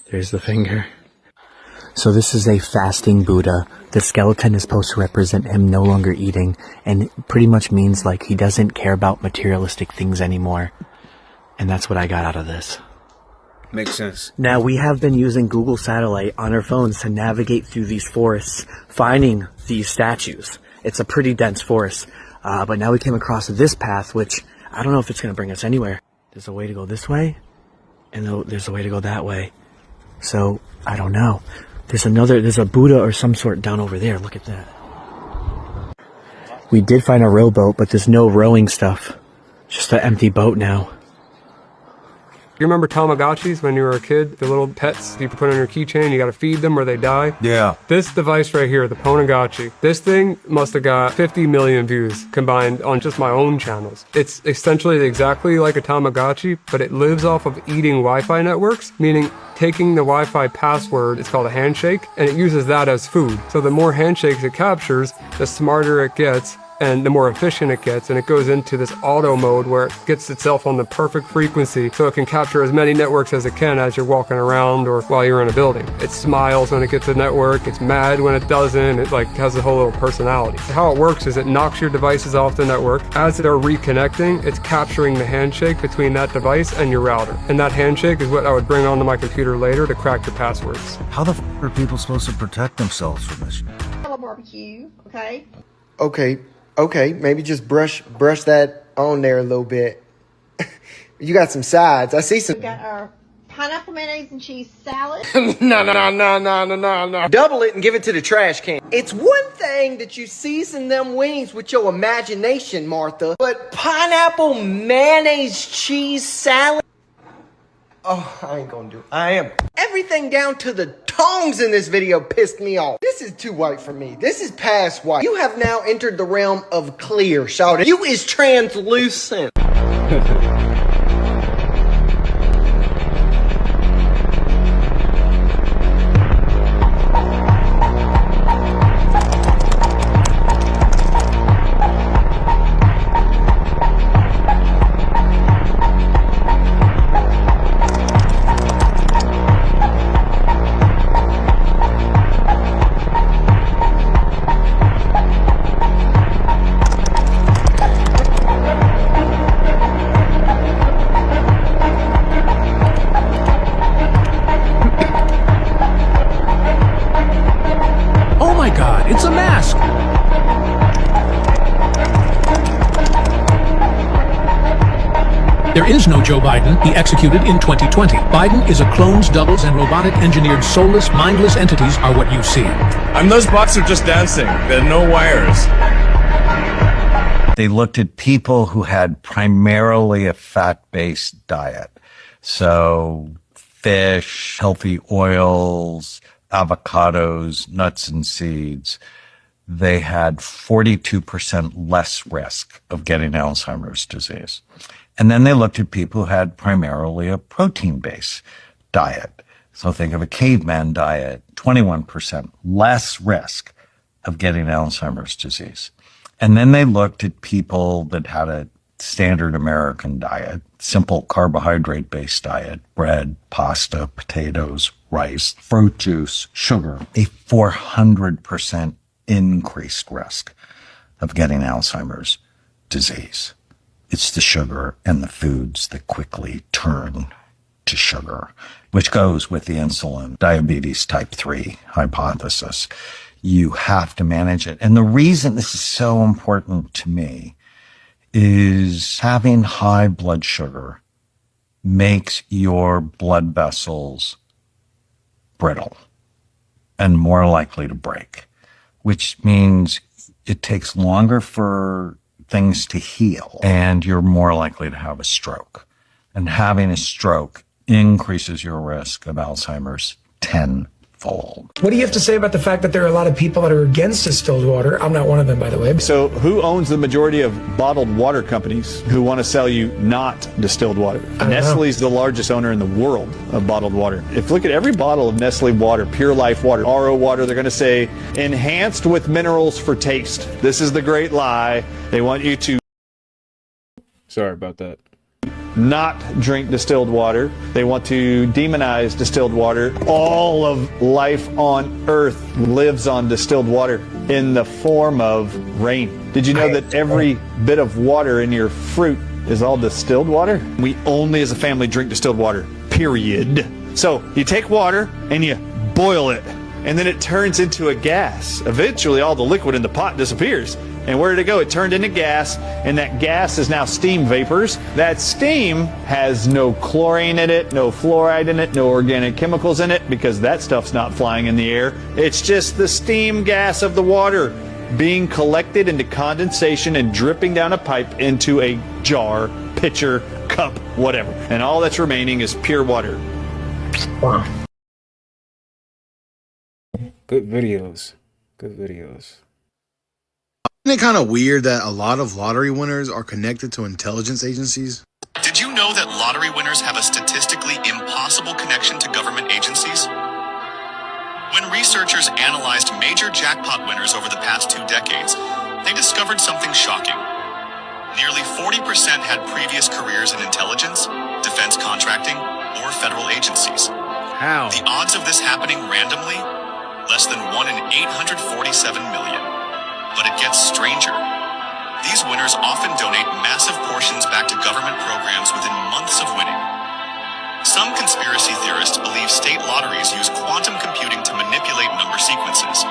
There's the finger. So this is a fasting Buddha. The skeleton is supposed to represent him no longer eating, and it pretty much means like he doesn't care about materialistic things anymore. And that's what I got out of this. Makes sense. Now, we have been using Google Satellite on our phones to navigate through these forests, finding these statues. It's a pretty dense forest. But now we came across this path, which I don't know if it's going to bring us anywhere. There's a way to go this way, and there's a way to go that way. So, I don't know. There's a Buddha or some sort down over there. Look at that. We did find a rowboat, but there's no rowing stuff. Just an empty boat now. You remember Tamagotchis when you were a kid? The little pets you put on your keychain, you gotta feed them or they die? Yeah. This device right here, the Ponagotchi, this thing must have got 50 million views combined on just my own channels. It's essentially exactly like a Tamagotchi, but it lives off of eating Wi-Fi networks, meaning taking the Wi-Fi password, it's called a handshake, and it uses that as food. So the more handshakes it captures, the smarter it gets, and the more efficient it gets, and it goes into this auto mode where it gets itself on the perfect frequency so it can capture as many networks as it can as you're walking around or while you're in a building. It smiles when it gets a network, it's mad when it doesn't, it like has a whole little personality. How it works is it knocks your devices off the network. As they're reconnecting, it's capturing the handshake between that device and your router. And that handshake is what I would bring onto my computer later to crack your passwords. How the f are people supposed to protect themselves from this? Barbecue, okay? Okay, maybe just brush that on there a little bit. You got some sides. I see some. We got our pineapple mayonnaise and cheese salad. No. Double it and give it to the trash can. It's one thing that you season them wings with your imagination, Martha, but pineapple mayonnaise cheese salad? Oh, I ain't gonna do it. I am. Everything down to the tongues in this video pissed me off. This is too white for me. This is past white. You have now entered the realm of clear, shouted. You is translucent. It's a mask. There is no Joe Biden. He executed in 2020. Biden is a clones, doubles, and robotic engineered soulless, mindless entities are what you see. And those bots are just dancing. There are no wires. They looked at people who had primarily a fat-based diet. So fish, healthy oils, avocados, nuts and seeds. They had 42% less risk of getting Alzheimer's disease. And then they looked at people who had primarily a protein-based diet. So think of a caveman diet, 21% less risk of getting Alzheimer's disease. And then they looked at people that had a standard American diet, simple carbohydrate-based diet, bread, pasta, potatoes, rice, fruit juice, sugar, a 400% increased risk of getting Alzheimer's disease. It's the sugar and the foods that quickly turn to sugar, which goes with the insulin diabetes type 3 hypothesis. You have to manage it. And the reason this is so important to me is having high blood sugar makes your blood vessels brittle and more likely to break, which means it takes longer for things to heal and you're more likely to have a stroke. And having a stroke increases your risk of Alzheimer's tenfold. What do you have to say about the fact that there are a lot of people that are against distilled water? I'm not one of them, by the way. So who owns the majority of bottled water companies who want to sell you not distilled water? Nestle's the largest owner in the world of bottled water. If you look at every bottle of Nestle water, Pure Life water, RO water, they're going to say enhanced with minerals for taste. This is the great lie. They want you to Sorry about that. not drink distilled water. They want to demonize distilled water. All of life on Earth lives on distilled water in the form of rain. Did you know that every bit of water in your fruit is all distilled water? We only as a family drink distilled water, period. So you take water and you boil it, and then it turns into a gas. Eventually all the liquid in the pot disappears. And where did it go? It turned into gas, and that gas is now steam vapors. That steam has no chlorine in it, no fluoride in it, no organic chemicals in it, because that stuff's not flying in the air. It's just the steam gas of the water being collected into condensation and dripping down a pipe into a jar, pitcher, cup, whatever. And all that's remaining is pure water. Wow. Good videos. Good videos. Isn't it kind of weird that a lot of lottery winners are connected to intelligence agencies? Did you know that lottery winners have a statistically impossible connection to government agencies? When researchers analyzed major jackpot winners over the past 2 decades, they discovered something shocking. Nearly 40% had previous careers in intelligence, defense contracting, or federal agencies. How? The odds of this happening randomly? Less than 1 in 847 million. But it gets stranger. These winners often donate massive portions back to government programs within months of winning. Some conspiracy theorists believe state lotteries use quantum computing to manipulate number sequences.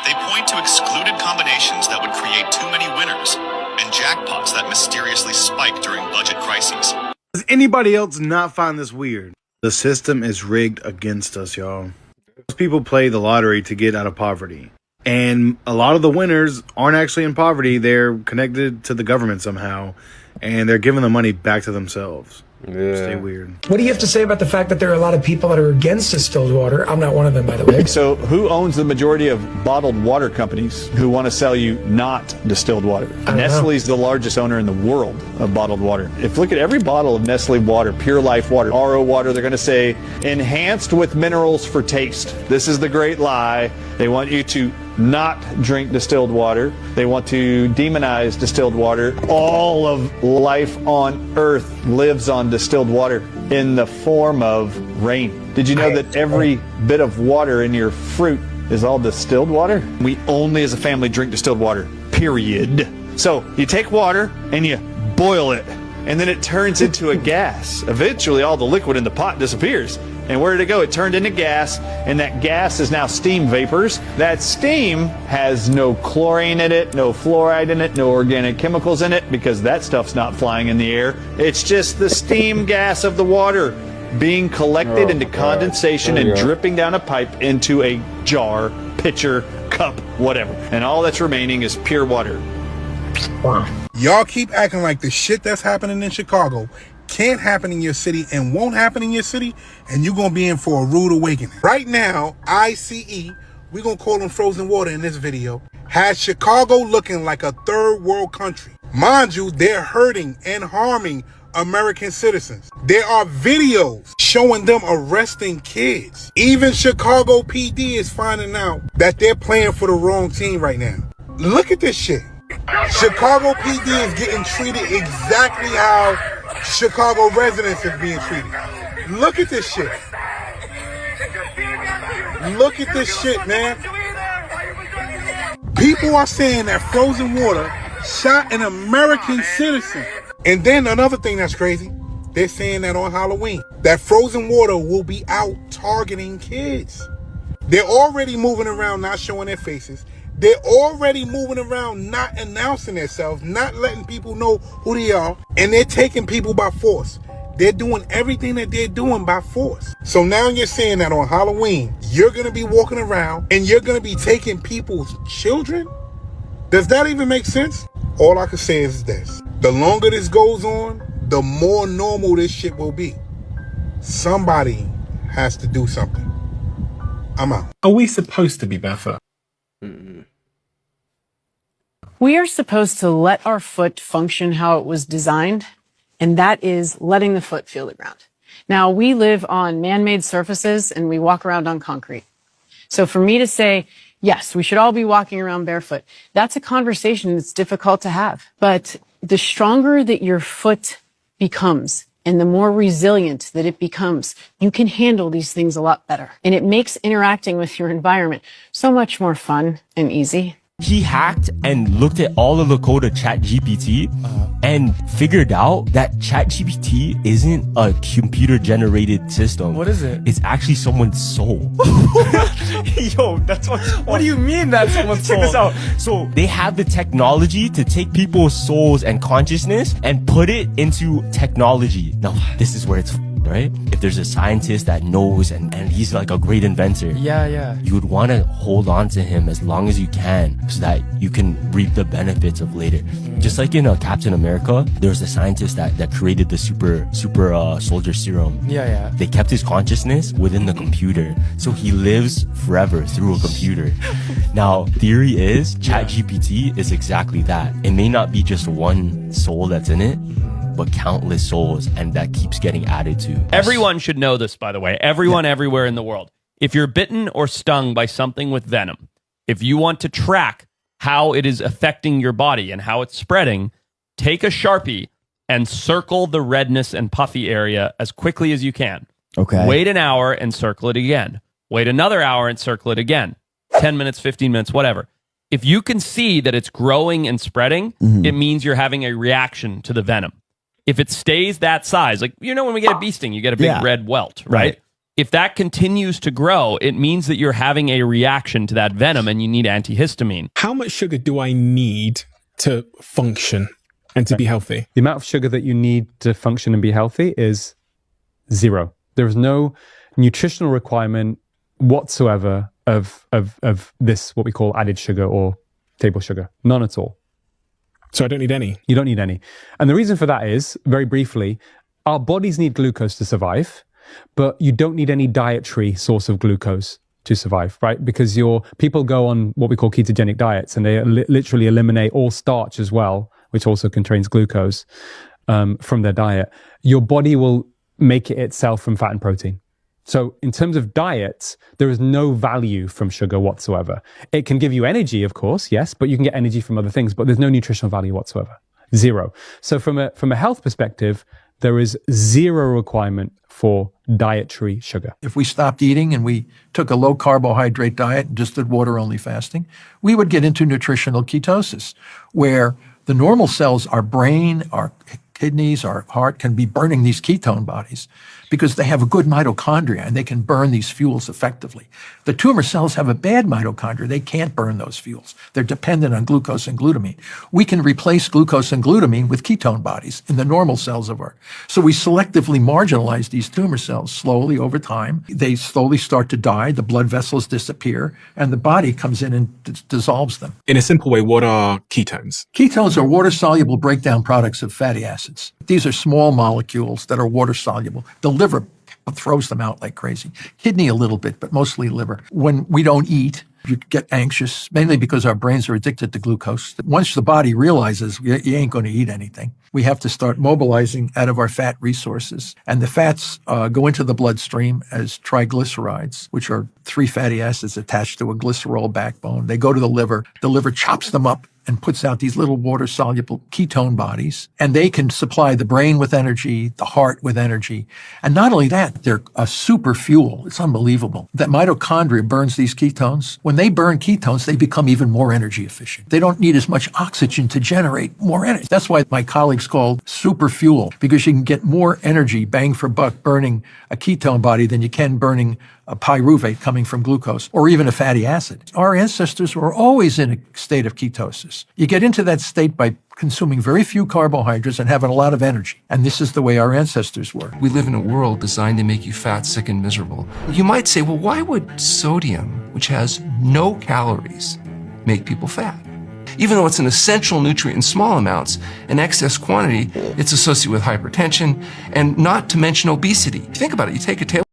They point to excluded combinations that would create too many winners, and jackpots that mysteriously spike during budget crises. Does anybody else not find this weird? The system is rigged against us, y'all. Most people play the lottery to get out of poverty. And a lot of the winners aren't actually in poverty. They're connected to the government somehow, and they're giving the money back to themselves. Yeah. Stay weird. What do you have to say about the fact that there are a lot of people that are against distilled water? I'm not one of them, by the way. So who owns the majority of bottled water companies who want to sell you not distilled water? Nestle's the largest owner in the world of bottled water. If you look at every bottle of Nestle water, Pure Life water, RO water, they're going to say enhanced with minerals for taste. This is the great lie. They want you to not drink distilled water. They want to demonize distilled water. All of life on Earth lives on distilled water in the form of rain. Did you know that every bit of water in your fruit is all distilled water? We only as a family drink distilled water, period. So you take water and you boil it, and then it turns into a gas. Eventually all the liquid in the pot disappears. And where did it go? It turned into gas, and that gas is now steam vapors. That steam has no chlorine in it, no fluoride in it, no organic chemicals in it, because that stuff's not flying in the air. It's just the steam gas of the water being collected into condensation and dripping down a pipe into a jar, pitcher, cup, whatever. And all that's remaining is pure water. Wow. Y'all keep acting like the shit that's happening in Chicago can't happen in your city and won't happen in your city, and you're going to be in for a rude awakening. Right now, ICE, we're going to call them frozen water in this video, has Chicago looking like a third world country. Mind you, they're hurting and harming American citizens. There are videos showing them arresting kids. Even Chicago PD is finding out that they're playing for the wrong team right now. Look at this shit. Chicago PD is getting treated exactly how Chicago residents is being treated. Look at this shit. Look at this shit, man. People are saying that frozen water shot an American citizen. And then another thing that's crazy, they're saying that on Halloween, that frozen water will be out targeting kids. They're already moving around not showing their faces. They're already moving around not announcing themselves, not letting people know who they are, and they're taking people by force. They're doing everything that they're doing by force. So now you're saying that on Halloween, you're going to be walking around and you're going to be taking people's children? Does that even make sense? All I can say is this. The longer this goes on, the more normal this shit will be. Somebody has to do something. I'm out. Are we supposed to be barefoot? We are supposed to let our foot function how it was designed, and that is letting the foot feel the ground. Now, we live on man-made surfaces and we walk around on concrete. So for me to say, yes, we should all be walking around barefoot, that's a conversation that's difficult to have. But the stronger that your foot becomes and the more resilient that it becomes, you can handle these things a lot better. And it makes interacting with your environment so much more fun and easy. He hacked and looked at all of the code of ChatGPT and figured out that ChatGPT isn't a computer-generated system. What is it? It's actually someone's soul. Yo, that's what do you mean that's someone's soul? Check this out. So they have the technology to take people's souls and consciousness and put it into technology. Now, this is where it's right? If there's a scientist that knows and he's like a great inventor, you would want to hold on to him as long as you can so that you can reap the benefits of later. Just like in Captain America, there was a scientist that created the super soldier serum. They kept his consciousness within the computer, so he lives forever through a computer. Now, theory is ChatGPT is exactly that. It may not be just one soul that's in it, but countless souls, and that keeps getting added to. Everyone should know this, by the way. Everyone everywhere in the world. If you're bitten or stung by something with venom, if you want to track how it is affecting your body and how it's spreading, take a Sharpie and circle the redness and puffy area as quickly as you can. Okay. Wait an hour and circle it again. Wait another hour and circle it again. 10 minutes, 15 minutes, whatever. If you can see that it's growing and spreading, it means you're having a reaction to the venom. If it stays that size, like, you know, when we get a bee sting, you get a big red welt, right? If that continues to grow, it means that you're having a reaction to that venom and you need antihistamine. How much sugar do I need to function and to be healthy? The amount of sugar that you need to function and be healthy is 0. There is no nutritional requirement whatsoever of this, what we call added sugar or table sugar. None at all. So I don't need any? You don't need any. And the reason for that is, very briefly, our bodies need glucose to survive, but you don't need any dietary source of glucose to survive, right? Because people go on what we call ketogenic diets, and they literally eliminate all starch as well, which also contains glucose from their diet. Your body will make it itself from fat and protein. So in terms of diets, there is no value from sugar whatsoever. It can give you energy, of course, yes, but you can get energy from other things, but there's no nutritional value whatsoever. 0. So from a health perspective, there is 0 requirement for dietary sugar. If we stopped eating and we took a low carbohydrate diet and just did water only fasting, we would get into nutritional ketosis, where the normal cells, our brain, our kidneys, our heart can be burning these ketone bodies because they have a good mitochondria and they can burn these fuels effectively. The tumor cells have a bad mitochondria. They can't burn those fuels. They're dependent on glucose and glutamine. We can replace glucose and glutamine with ketone bodies in the normal cells of our. So we selectively marginalize these tumor cells slowly over time. They slowly start to die. The blood vessels disappear and the body comes in and dissolves them. In a simple way, what are ketones? Ketones are water-soluble breakdown products of fatty acids. These are small molecules that are water-soluble. The liver throws them out like crazy. Kidney a little bit, but mostly liver. When we don't eat, you get anxious, mainly because our brains are addicted to glucose. Once the body realizes you ain't going to eat anything, we have to start mobilizing out of our fat resources. And the fats go into the bloodstream as triglycerides, which are 3 fatty acids attached to a glycerol backbone. They go to the liver. The liver chops them up and puts out these little water-soluble ketone bodies. And they can supply the brain with energy, the heart with energy. And not only that, they're a super fuel. It's unbelievable. That mitochondria burns these ketones. When they burn ketones, they become even more energy efficient. They don't need as much oxygen to generate more energy. That's why my colleagues call super fuel, because you can get more energy, bang for buck, burning a ketone body than you can burning a pyruvate coming from glucose, or even a fatty acid. Our ancestors were always in a state of ketosis. You get into that state by consuming very few carbohydrates and having a lot of energy. And this is the way our ancestors were. We live in a world designed to make you fat, sick, and miserable. You might say, well, why would sodium, which has no calories, make people fat? Even though it's an essential nutrient in small amounts, in excess quantity, it's associated with hypertension, and not to mention obesity. Think about it. You take a tablespoon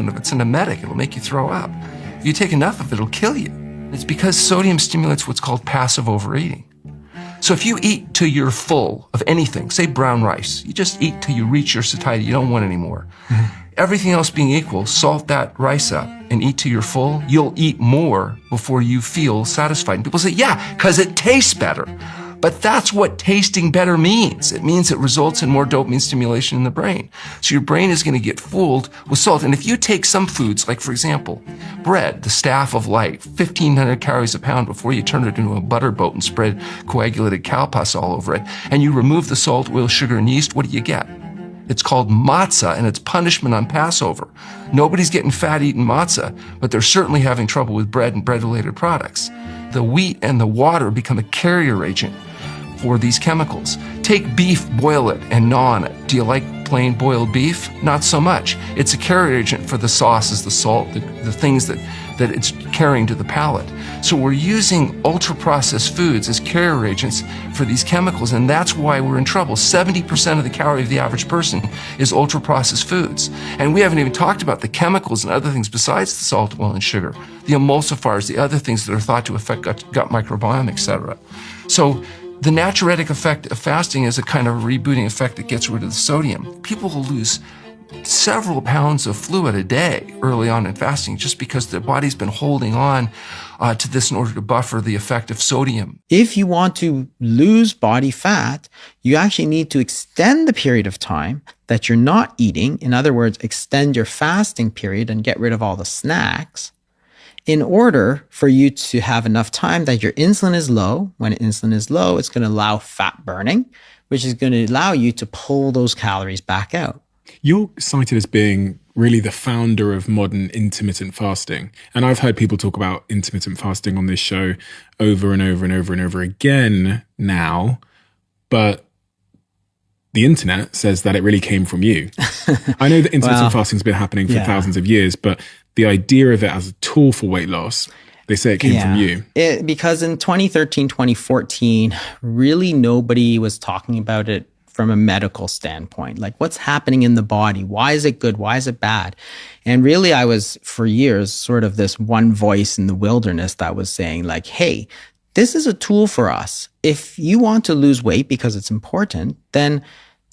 of it's an emetic. It'll make you throw up. If you take enough of it, it'll kill you. It's because sodium stimulates what's called passive overeating. So if you eat till you're full of anything, say brown rice, you just eat till you reach your satiety, you don't want any more. Everything else being equal, salt that rice up and eat till you're full, you'll eat more before you feel satisfied. And people say, yeah, because it tastes better. But that's what tasting better means. It means it results in more dopamine stimulation in the brain. So your brain is going to get fooled with salt. And if you take some foods, like for example, bread, the staff of light, 1,500 calories a pound before you turn it into a butter boat and spread coagulated cow pus all over it, and you remove the salt, oil, sugar, and yeast, what do you get? It's called matzah, and it's punishment on Passover. Nobody's getting fat eating matzah, but they're certainly having trouble with bread and bread-related products. The wheat and the water become a carrier agent for these chemicals. Take beef, boil it, and gnaw on it. Do you like plain boiled beef? Not so much. It's a carrier agent for the sauces, the salt, the things that it's carrying to the palate. So we're using ultra-processed foods as carrier agents for these chemicals, and that's why we're in trouble. 70% of the calorie of the average person is ultra-processed foods. And we haven't even talked about the chemicals and other things besides the salt, oil, and sugar, the emulsifiers, the other things that are thought to affect gut microbiome, etc. So the natriuretic effect of fasting is a kind of rebooting effect that gets rid of the sodium. People will lose several pounds of fluid a day early on in fasting just because their body's been holding on to this in order to buffer the effect of sodium. If you want to lose body fat, you actually need to extend the period of time that you're not eating. In other words, extend your fasting period and get rid of all the snacks in order for you to have enough time that your insulin is low. When insulin is low, it's going to allow fat burning, which is going to allow you to pull those calories back out. You're cited as being really the founder of modern intermittent fasting. And I've heard people talk about intermittent fasting on this show over and over and over and over again now. But the internet says that it really came from you. I know that intermittent fasting has been happening for thousands of years, but the idea of it as a tool for weight loss, they say it came from you. Because in 2013, 2014, really nobody was talking about it from a medical standpoint, like what's happening in the body? Why is it good? Why is it bad? And really, I was for years sort of this one voice in the wilderness that was saying like, hey, this is a tool for us. If you want to lose weight because it's important, then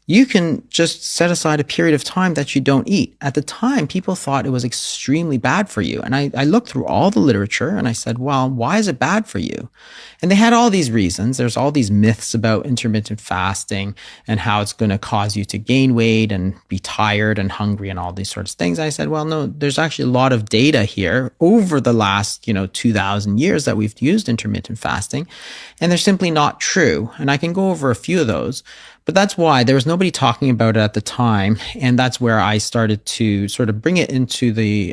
You can just set aside a period of time that you don't eat. At the time, people thought it was extremely bad for you. And I looked through all the literature and I said, well, why is it bad for you? And they had all these reasons. There's all these myths about intermittent fasting and how it's going to cause you to gain weight and be tired and hungry and all these sorts of things. I said, well, no, there's actually a lot of data here over the last, 2000 years that we've used intermittent fasting, and they're simply not true. And I can go over a few of those. But that's why there was nobody talking about it at the time. And that's where I started to sort of bring it into the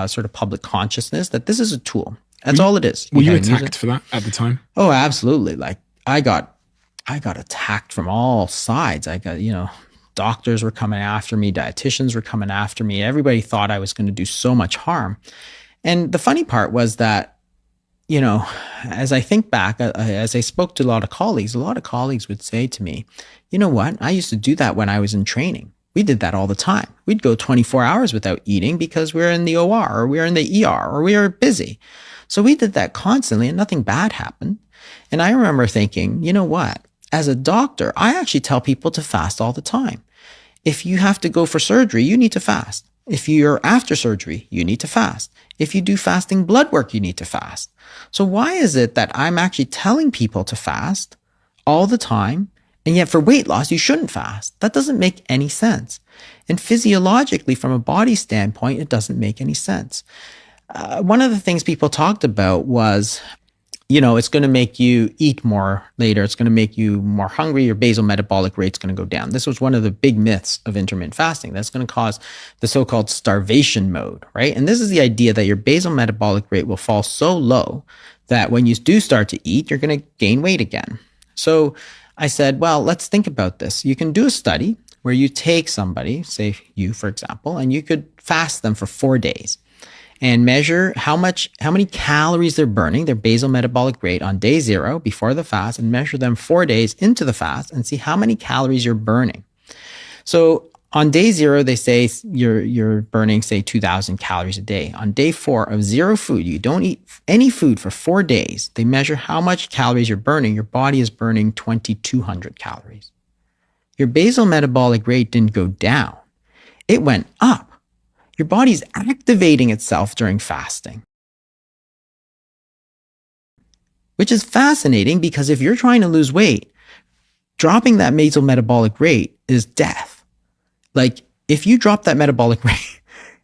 sort of public consciousness that this is a tool. That's all it is. Were you attacked for that at the time? Oh, absolutely. Like I got attacked from all sides. I got, doctors were coming after me, dietitians were coming after me. Everybody thought I was going to do so much harm. And the funny part was that, as I think back, as I spoke to a lot of colleagues would say to me, you know what? I used to do that when I was in training. We did that all the time. We'd go 24 hours without eating because we're in the OR or we're in the ER or we were busy. So we did that constantly and nothing bad happened. And I remember thinking, you know what? As a doctor, I actually tell people to fast all the time. If you have to go for surgery, you need to fast. If you're after surgery, you need to fast. If you do fasting blood work, you need to fast. So why is it that I'm actually telling people to fast all the time, and yet for weight loss, you shouldn't fast? That doesn't make any sense. And physiologically, from a body standpoint, it doesn't make any sense. One of the things people talked about was, it's going to make you eat more later. It's going to make you more hungry. Your basal metabolic rate's going to go down. This was one of the big myths of intermittent fasting. That's going to cause the so-called starvation mode, right? And this is the idea that your basal metabolic rate will fall so low that when you do start to eat, you're going to gain weight again. So I said, well, let's think about this. You can do a study where you take somebody, say you, for example, and you could fast them for 4 days and measure how many calories they're burning, their basal metabolic rate on day 0 before the fast, and measure them 4 days into the fast and see how many calories you're burning. So on day 0, they say you're burning, say, 2,000 calories a day. On day 4 of 0 food, you don't eat any food for 4 days. They measure how much calories you're burning. Your body is burning 2,200 calories. Your basal metabolic rate didn't go down. It went up. Your body's activating itself during fasting, which is fascinating because if you're trying to lose weight, dropping that basal metabolic rate is death. Like if you drop that metabolic rate,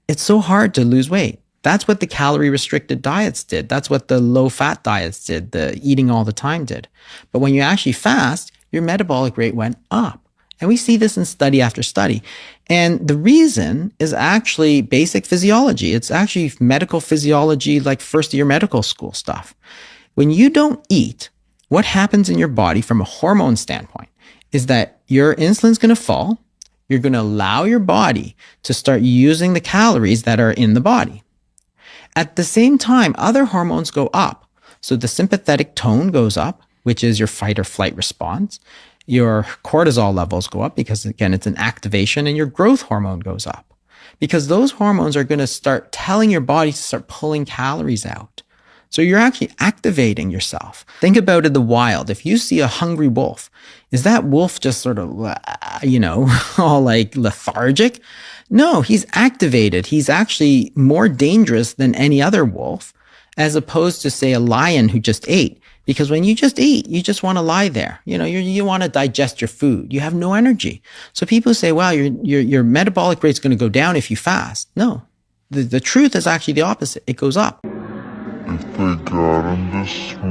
it's so hard to lose weight. That's what the calorie restricted diets did. That's what the low fat diets did. The eating all the time did. But when you actually fast, your metabolic rate went up. And we see this in study after study. And the reason is actually basic physiology. It's actually medical physiology, like first year medical school stuff. When you don't eat, what happens in your body from a hormone standpoint is that your insulin's going to fall. You're going to allow your body to start using the calories that are in the body. At the same time, other hormones go up. So the sympathetic tone goes up, which is your fight or flight response. Your cortisol levels go up because, again, it's an activation, and your growth hormone goes up because those hormones are going to start telling your body to start pulling calories out. So you're actually activating yourself. Think about it in the wild. If you see a hungry wolf, is that wolf just sort of, all like lethargic? No, he's activated. He's actually more dangerous than any other wolf, as opposed to, say, a lion who just ate. Because when you just eat, you just want to lie there. You want to digest your food. You have no energy. So people say, wow, your metabolic rate's going to go down if you fast. No, the truth is actually the opposite. It goes up. If they got him this small,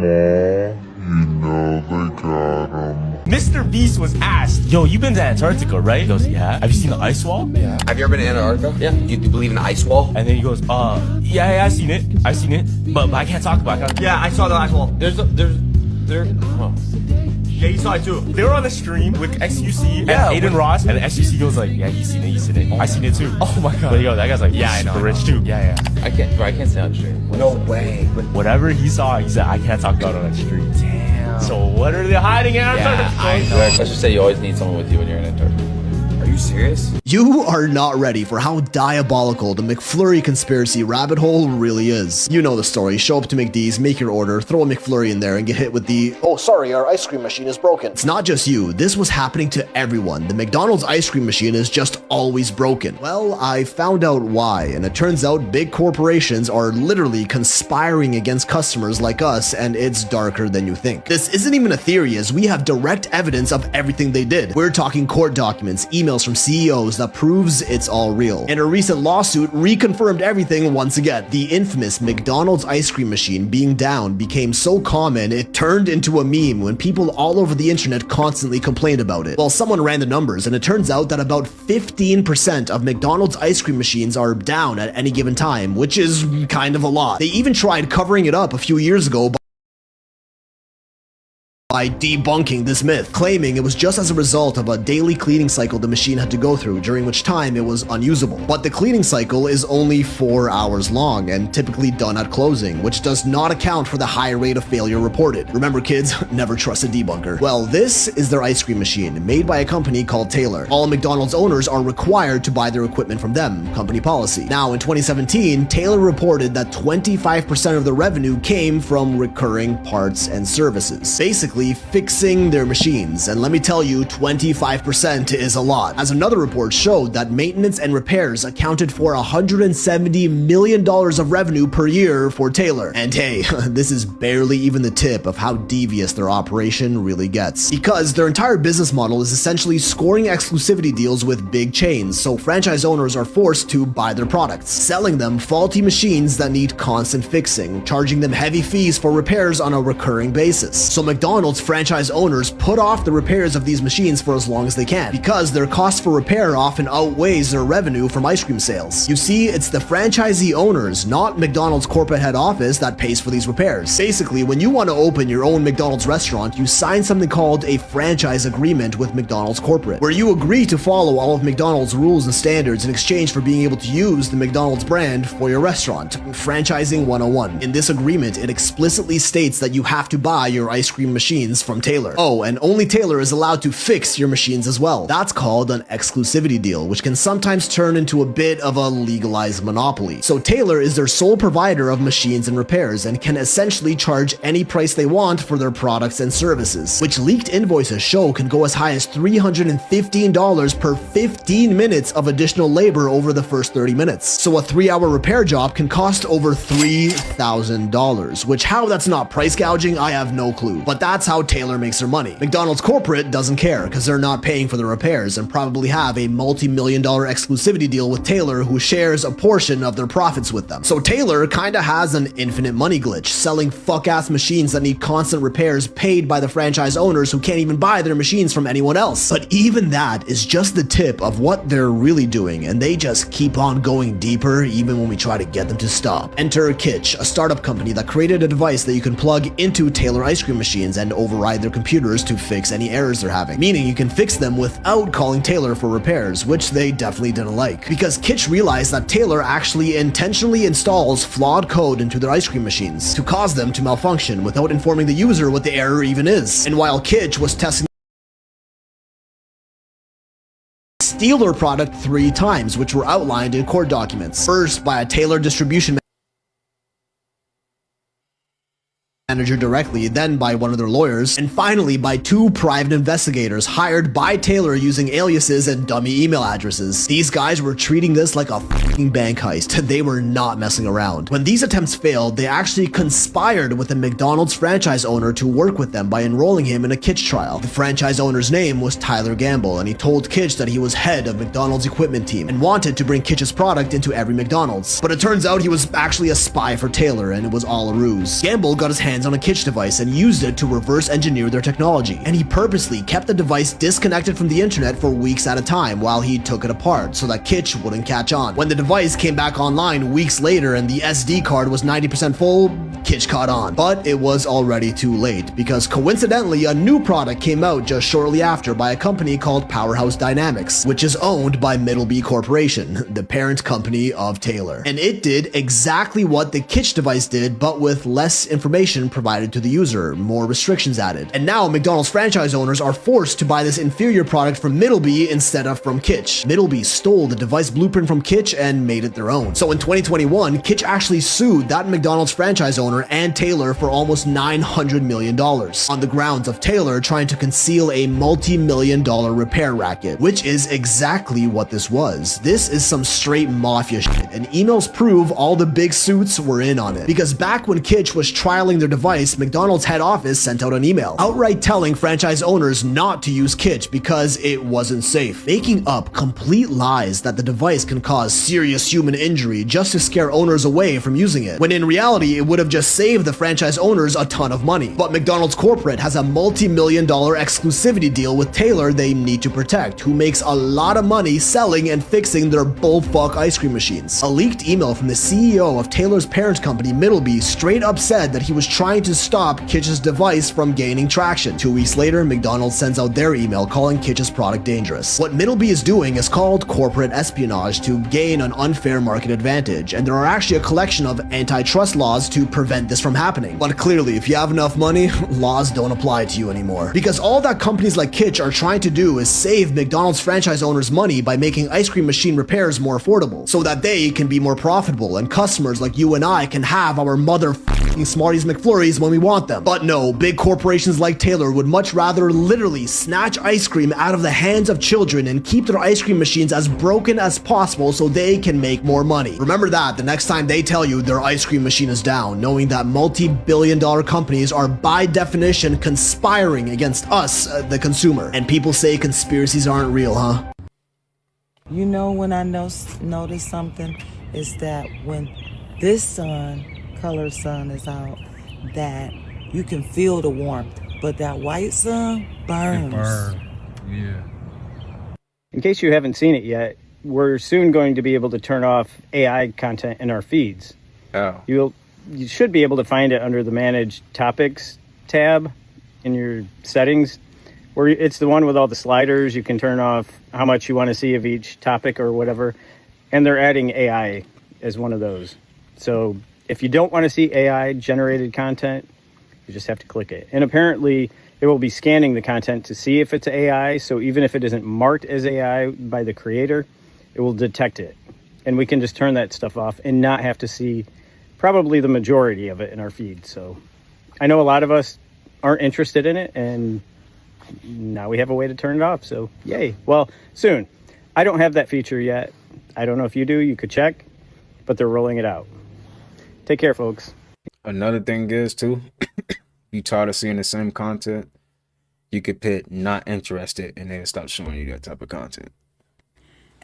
they got him. Mr. Beast was asked, yo, you've been to Antarctica, right? He goes, yeah. Have you seen the ice wall? Yeah. Have you ever been to Antarctica? Yeah. You believe in the ice wall? And then he goes, yeah, I've seen it. But I can't talk about it. Yeah, I saw the ice wall. Yeah, you saw it too. They were on the stream with XUC and Aiden Ross, and XUC goes like, yeah, he's seen it. I seen it too. Oh my god. But yo, that guy's like, yeah, I know. Rich too. Yeah. I can't say on the stream. No way. Whatever he saw, he said, I can't talk about it on the stream. Damn. So what are they hiding in Antarctica? I know. Let's just say you always need someone with you when you're in Antarctica. Are you serious? You are not ready for how diabolical the McFlurry conspiracy rabbit hole really is. You know the story. Show up to McD's, make your order, throw a McFlurry in there, and get hit with the, "Oh, sorry, our ice cream machine is broken." It's not just you. This was happening to everyone. The McDonald's ice cream machine is just always broken. Well, I found out why, and it turns out big corporations are literally conspiring against customers like us, and it's darker than you think. This isn't even a theory, as we have direct evidence of everything they did. We're talking court documents, emails from CEOs that proves it's all real. And a recent lawsuit reconfirmed everything once again. The infamous McDonald's ice cream machine being down became so common it turned into a meme when people all over the internet constantly complained about it. Well, someone ran the numbers, and it turns out that about 15% of McDonald's ice cream machines are down at any given time, which is kind of a lot. They even tried covering it up a few years ago by debunking this myth, claiming it was just as a result of a daily cleaning cycle the machine had to go through, during which time it was unusable. But the cleaning cycle is only 4 hours long and typically done at closing, which does not account for the high rate of failure reported. Remember kids, never trust a debunker. Well, this is their ice cream machine, made by a company called Taylor. All McDonald's owners are required to buy their equipment from them, company policy. Now, in 2017, Taylor reported that 25% of the revenue came from recurring parts and services. Basically, fixing their machines, and let me tell you, 25% is a lot, as another report showed that maintenance and repairs accounted for $170 million of revenue per year for Taylor. And hey, this is barely even the tip of how devious their operation really gets, because their entire business model is essentially scoring exclusivity deals with big chains, so franchise owners are forced to buy their products, selling them faulty machines that need constant fixing, charging them heavy fees for repairs on a recurring basis. So McDonald's franchise owners put off the repairs of these machines for as long as they can, because their cost for repair often outweighs their revenue from ice cream sales. You see, it's the franchisee owners, not McDonald's corporate head office, that pays for these repairs. Basically, when you want to open your own McDonald's restaurant, you sign something called a franchise agreement with McDonald's corporate, where you agree to follow all of McDonald's rules and standards in exchange for being able to use the McDonald's brand for your restaurant. Franchising 101. In this agreement, it explicitly states that you have to buy your ice cream machines from Taylor. Oh, and only Taylor is allowed to fix your machines as well. That's called an exclusivity deal, which can sometimes turn into a bit of a legalized monopoly. So Taylor is their sole provider of machines and repairs, and can essentially charge any price they want for their products and services, which leaked invoices show can go as high as $315 per 15 minutes of additional labor over the first 30 minutes. So a 3-hour repair job can cost over $3,000, which how that's not price gouging, I have no clue. But that's how Taylor makes their money. McDonald's corporate doesn't care, because they're not paying for the repairs and probably have a multi-million-dollar exclusivity deal with Taylor, who shares a portion of their profits with them. So Taylor kinda has an infinite money glitch, selling fuck-ass machines that need constant repairs paid by the franchise owners who can't even buy their machines from anyone else. But even that is just the tip of what they're really doing, and they just keep on going deeper even when we try to get them to stop. Enter Kitch, a startup company that created a device that you can plug into Taylor ice cream machines and override their computers to fix any errors they're having, meaning you can fix them without calling Taylor for repairs, which they definitely didn't like, because Kitch realized that Taylor actually intentionally installs flawed code into their ice cream machines to cause them to malfunction without informing the user what the error even is. And while Kitch was testing steal their product 3 times, which were outlined in court documents, first by a Taylor distribution manager directly, then by one of their lawyers, and finally by 2 private investigators hired by Taylor using aliases and dummy email addresses. These guys were treating this like a fucking bank heist. They were not messing around. When these attempts failed, they actually conspired with a McDonald's franchise owner to work with them by enrolling him in a Kitch trial. The franchise owner's name was Tyler Gamble, and he told Kitch that he was head of McDonald's equipment team and wanted to bring Kitch's product into every McDonald's. But it turns out he was actually a spy for Taylor, and it was all a ruse. Gamble got his hands on a Kitch device and used it to reverse engineer their technology, and he purposely kept the device disconnected from the internet for weeks at a time while he took it apart so that Kitch wouldn't catch on. When the device came back online weeks later and the SD card was 90% full, Kitsch caught on. But it was already too late, because coincidentally, a new product came out just shortly after by a company called Powerhouse Dynamics, which is owned by Middleby Corporation, the parent company of Taylor. And it did exactly what the Kitsch device did, but with less information provided to the user, more restrictions added. And now McDonald's franchise owners are forced to buy this inferior product from Middleby instead of from Kitsch. Middleby stole the device blueprint from Kitsch and made it their own. So in 2021, Kitsch actually sued that McDonald's franchise owner and Taylor for almost $900 million on the grounds of Taylor trying to conceal a multi-million-dollar repair racket, which is exactly what this was. This is some straight mafia shit, and emails prove all the big suits were in on it. Because back when Kitsch was trialing their device, McDonald's head office sent out an email outright telling franchise owners not to use Kitsch because it wasn't safe, making up complete lies that the device can cause serious human injury just to scare owners away from using it, when in reality it would have just saved the franchise owners a ton of money. But McDonald's corporate has a multi-million-dollar exclusivity deal with Taylor they need to protect, who makes a lot of money selling and fixing their bullfuck ice cream machines. A leaked email from the CEO of Taylor's parent company, Middleby, straight up said that he was trying to stop Kitsch's device from gaining traction. 2 weeks later, McDonald's sends out their email calling Kitsch's product dangerous. What Middleby is doing is called corporate espionage to gain an unfair market advantage, and there are actually a collection of antitrust laws to prevent this from happening. But clearly, if you have enough money, laws don't apply to you anymore. Because all that companies like Kitsch are trying to do is save McDonald's franchise owners money by making ice cream machine repairs more affordable, so that they can be more profitable and customers like you and I can have our motherfucking Smarties McFlurries when we want them. But no, big corporations like Taylor would much rather literally snatch ice cream out of the hands of children and keep their ice cream machines as broken as possible so they can make more money. Remember that the next time they tell you their ice cream machine is down, knowing that multi-billion-dollar companies are by definition conspiring against us, the consumer. And people say conspiracies aren't real, huh? You know when I notice something is that when this sun, color sun is out, that you can feel the warmth, but that white sun burns. Yeah. In case you haven't seen it yet, we're soon going to be able to turn off AI content in our feeds. Oh. You should be able to find it under the Manage Topics tab in your settings, where it's the one with all the sliders. You can turn off how much you want to see of each topic or whatever, and they're adding AI as one of those. So if you don't want to see AI generated content, you just have to click it. And apparently it will be scanning the content to see if it's AI. So even if it isn't marked as AI by the creator, it will detect it. And we can just turn that stuff off and not have to see probably the majority of it in our feed. So I know a lot of us aren't interested in it, and now we have a way to turn it off. So yay. Well, soon. I don't have that feature yet. I don't know if you do. You could check, but they're rolling it out. Take care, folks. Another thing is too, you tired of seeing the same content, you could put not interested and then stop showing you that type of content.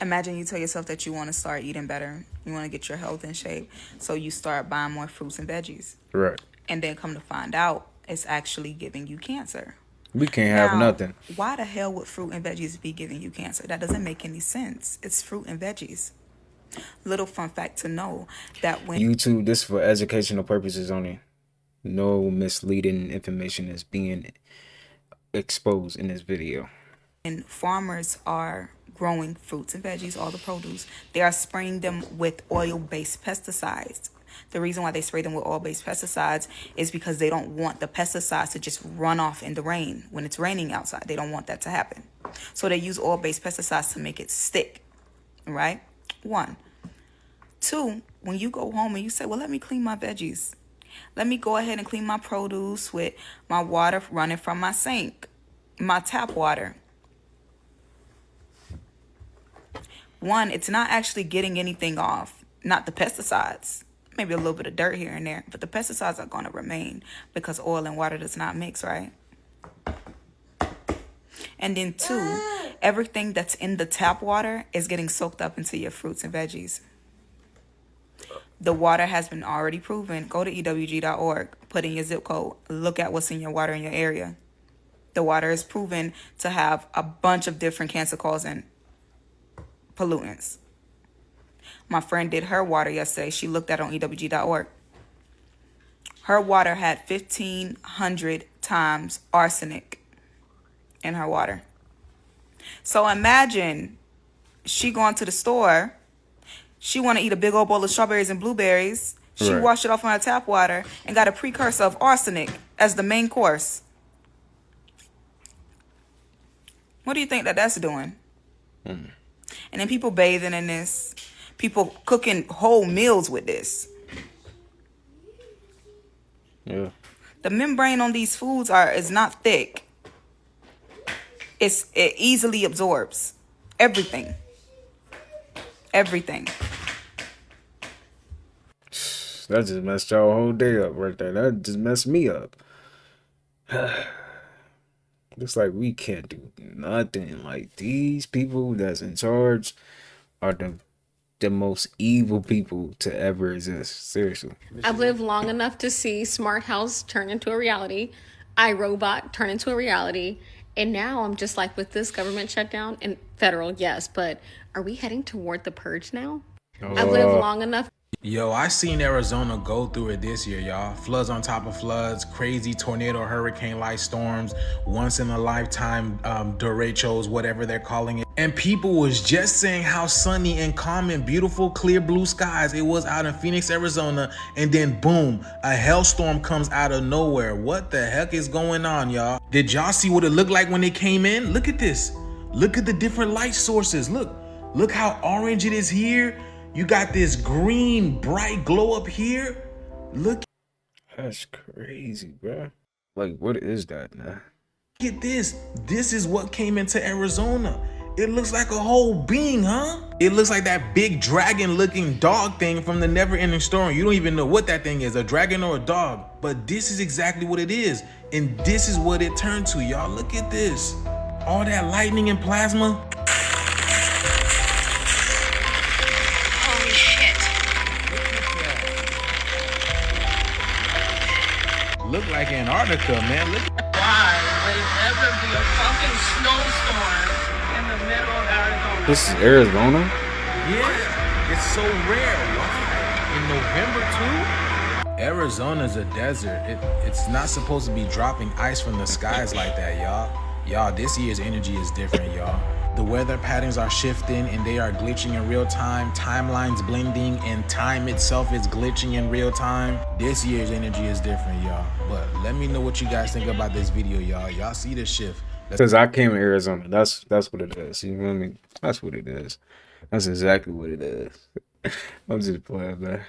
Imagine you tell yourself that you want to start eating better. You want to get your health in shape. So you start buying more fruits and veggies. Right. And then come to find out it's actually giving you cancer. We can't have nothing. Why the hell would fruit and veggies be giving you cancer? That doesn't make any sense. It's fruit and veggies. Little fun fact to know that when YouTube, this is for educational purposes only. No misleading information is being exposed in this video. And farmers are growing fruits and veggies, all the produce, they are spraying them with oil-based pesticides. The reason why they spray them with oil-based pesticides is because they don't want the pesticides to just run off in the rain when it's raining outside. They don't want that to happen. So they use oil-based pesticides to make it stick, right? 1. 2, when you go home and you say, well, let me clean my veggies. Let me go ahead and clean my produce with my water running from my sink, my tap water. 1, it's not actually getting anything off, not the pesticides. Maybe a little bit of dirt here and there, but the pesticides are going to remain because oil and water does not mix, right? And then 2, everything that's in the tap water is getting soaked up into your fruits and veggies. The water has been already proven. Go to EWG.org, put in your zip code, look at what's in your water in your area. The water is proven to have a bunch of different cancer-causing pollutants. My friend did her water yesterday. She looked at it on EWG.org. Her water had 1,500 times arsenic in her water. So imagine she going to the store. She want to eat a big old bowl of strawberries and blueberries. She Right. washed it off on her tap water and got a precursor of arsenic as the main course. What do you think that that's doing? And then people bathing in this. People cooking whole meals with this. Yeah. The membrane on these foods is not thick. It easily absorbs everything. Everything. That just messed y'all whole day up right there. That just messed me up. Looks like we can't do nothing. Like, these people that's in charge are the most evil people to ever exist. Seriously. I've lived long enough to see Smart House turn into a reality, iRobot turn into a reality, and now I'm just like, with this government shutdown, and federal, yes, but are we heading toward the purge now? I've lived long enough. Yo, I seen Arizona go through it this year, y'all. Floods on top of floods, crazy tornado, hurricane-like storms, once-in-a-lifetime derechos, whatever they're calling it. And people was just saying how sunny and calm and beautiful, clear blue skies it was out in Phoenix, Arizona. And then boom, a hailstorm comes out of nowhere. What the heck is going on, y'all? Did y'all see what it looked like when it came in? Look at this. Look at the different light sources. Look how orange it is here. You got this green, bright glow up here. Look. That's crazy, bro. Like, what is that, man? Look at this. This is what came into Arizona. It looks like a whole being, huh? It looks like that big dragon-looking dog thing from the Never-Ending Story. You don't even know what that thing is, a dragon or a dog. But this is exactly what it is. And this is what it turned to, y'all. Look at this. All that lightning and plasma. Look like Antarctica, man. Look. Why would it ever be a fucking snowstorm in the middle of Arizona? This is Arizona? Yeah, it's so rare. Why? In November too? Arizona's a desert. It's not supposed to be dropping ice from the skies like that, y'all. Y'all, this year's energy is different, y'all. The weather patterns are shifting and they are glitching in real time. Timelines blending and time itself is glitching in real time. This year's energy is different, y'all. But let me know what you guys think about this video, y'all. Y'all see the shift. Because I came to Arizona. That's what it is. You know what I mean? That's what it is. That's exactly what it is. I'm just playing, man.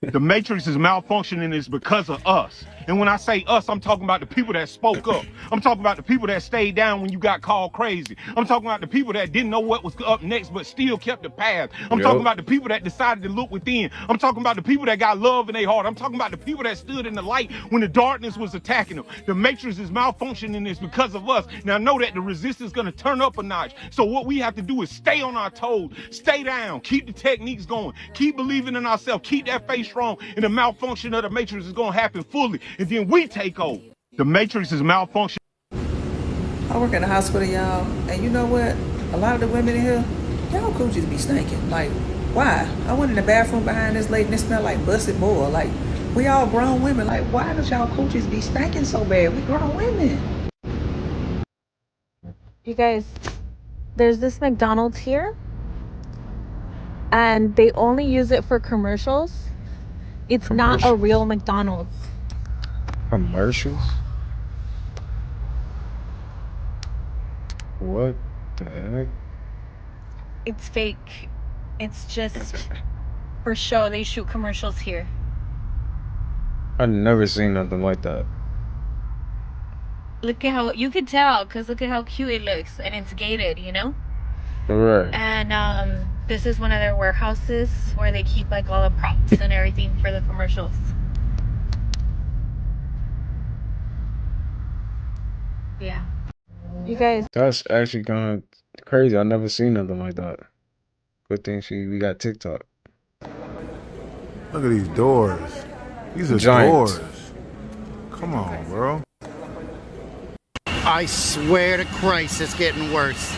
The Matrix is malfunctioning is because of us. And when I say us, I'm talking about the people that spoke up. I'm talking about the people that stayed down when you got called crazy. I'm talking about the people that didn't know what was up next but still kept the path. I'm talking about the people that decided to look within. I'm talking about the people that got love in their heart. I'm talking about the people that stood in the light when the darkness was attacking them. The Matrix is malfunctioning is because of us. Now know that the resistance is going to turn up a notch. So what we have to do is stay on our toes, stay down, keep the techniques going, keep believing in ourselves, keep that faith strong, and the malfunction of the Matrix is going to happen fully. And then we take over. The Matrix is malfunctioning. I work in the hospital, y'all, and you know what? A lot of the women in here, y'all coochies be stinking. Like, why? I went in the bathroom behind this lady and it smelled like busted boil. Like, we all grown women. Like, why does y'all coochies be stinking so bad? We grown women. You guys, there's this McDonald's here, and they only use it for commercials. It's not a real McDonald's. Commercials? What the heck? It's fake. It's just for show. They shoot commercials here. I've never seen nothing like that. Look at how, you can tell, because look at how cute it looks, and it's gated, you know? Right. And this is one of their warehouses where they keep like all the props and everything for the commercials. Yeah. You guys. That's actually kind of crazy. I've never seen nothing like that. Good thing we got TikTok. Look at these doors. These are Giants. doors. Come on, bro. I swear to Christ, it's getting worse.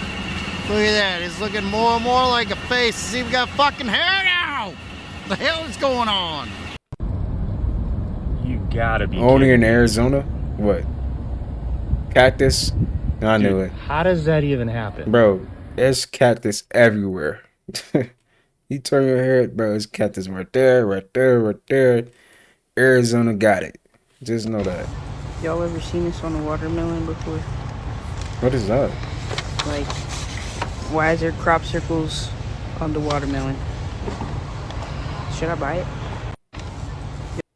Look at that. It's looking more and more like a face. It's even got fucking hair now. The hell is going on? You gotta be Only kidding in me. Arizona? What? Cactus? I knew it. How does that even happen? Bro, there's cactus everywhere. You turn your head, bro, it's cactus right there, right there, right there. Arizona got it. Just know that. Y'all ever seen this on a watermelon before? What is that? Like, why is there crop circles on the watermelon? Should I buy it?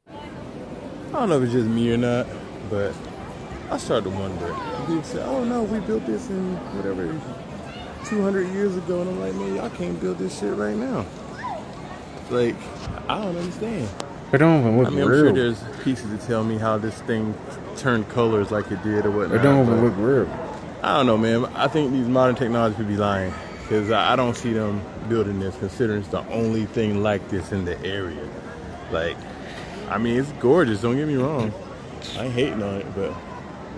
I don't know if it's just me or not, but I started to wonder. People say, oh no, we built this in whatever, 200 years ago. And I'm like, man, y'all can't build this shit right now. Like, I don't understand. It don't even look I mean, I'm real. sure there's pieces to tell me how this thing turned colors like it did or whatnot. It don't even but look real. I don't know, man. I think these modern technologies could be lying because I don't see them building this, considering it's the only thing like this in the area. Like, I mean, it's gorgeous. Don't get me wrong. I ain't hating on it, but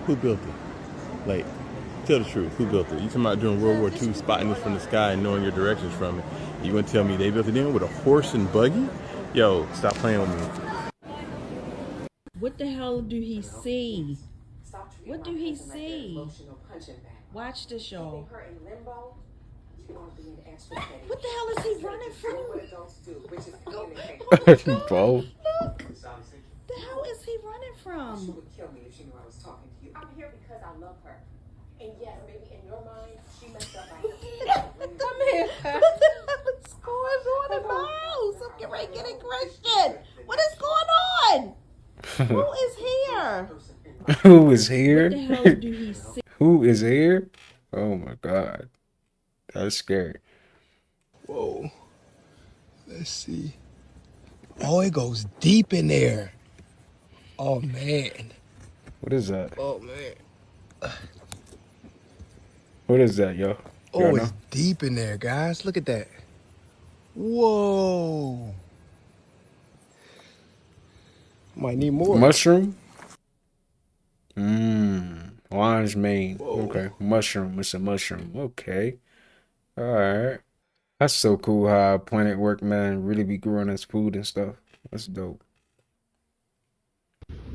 who built it? Like, tell the truth. Who built it? You talking about during World War II, spotting this from the sky and knowing your directions from it? You gonna tell me they built it in with a horse and buggy? Yo, stop playing with me. What the hell do he see? What do he see? Watch this, y'all. What the hell is he running from? Bro. Look. The hell is he running from? She would kill me if she knew I was talking to you. I'm here because I love her. And yes, maybe in your mind, she messed up. Come here. What the hell is going on in my house? I'm getting ready to get a question. What is going on? Who is here? Who is here? What the hell do he see? Who is here? Oh my god. That's scary. Whoa. Let's see. Oh, it goes deep in there. Oh, man. What is that? Oh, man. What is that, yo? Oh, it's deep in there, guys. Look at that. Whoa. Might need more. Mushroom? Lion's mane. Okay. Mushroom. It's a mushroom. Okay. Alright. That's so cool how our planet work, man. Really be growing us food and stuff. That's dope.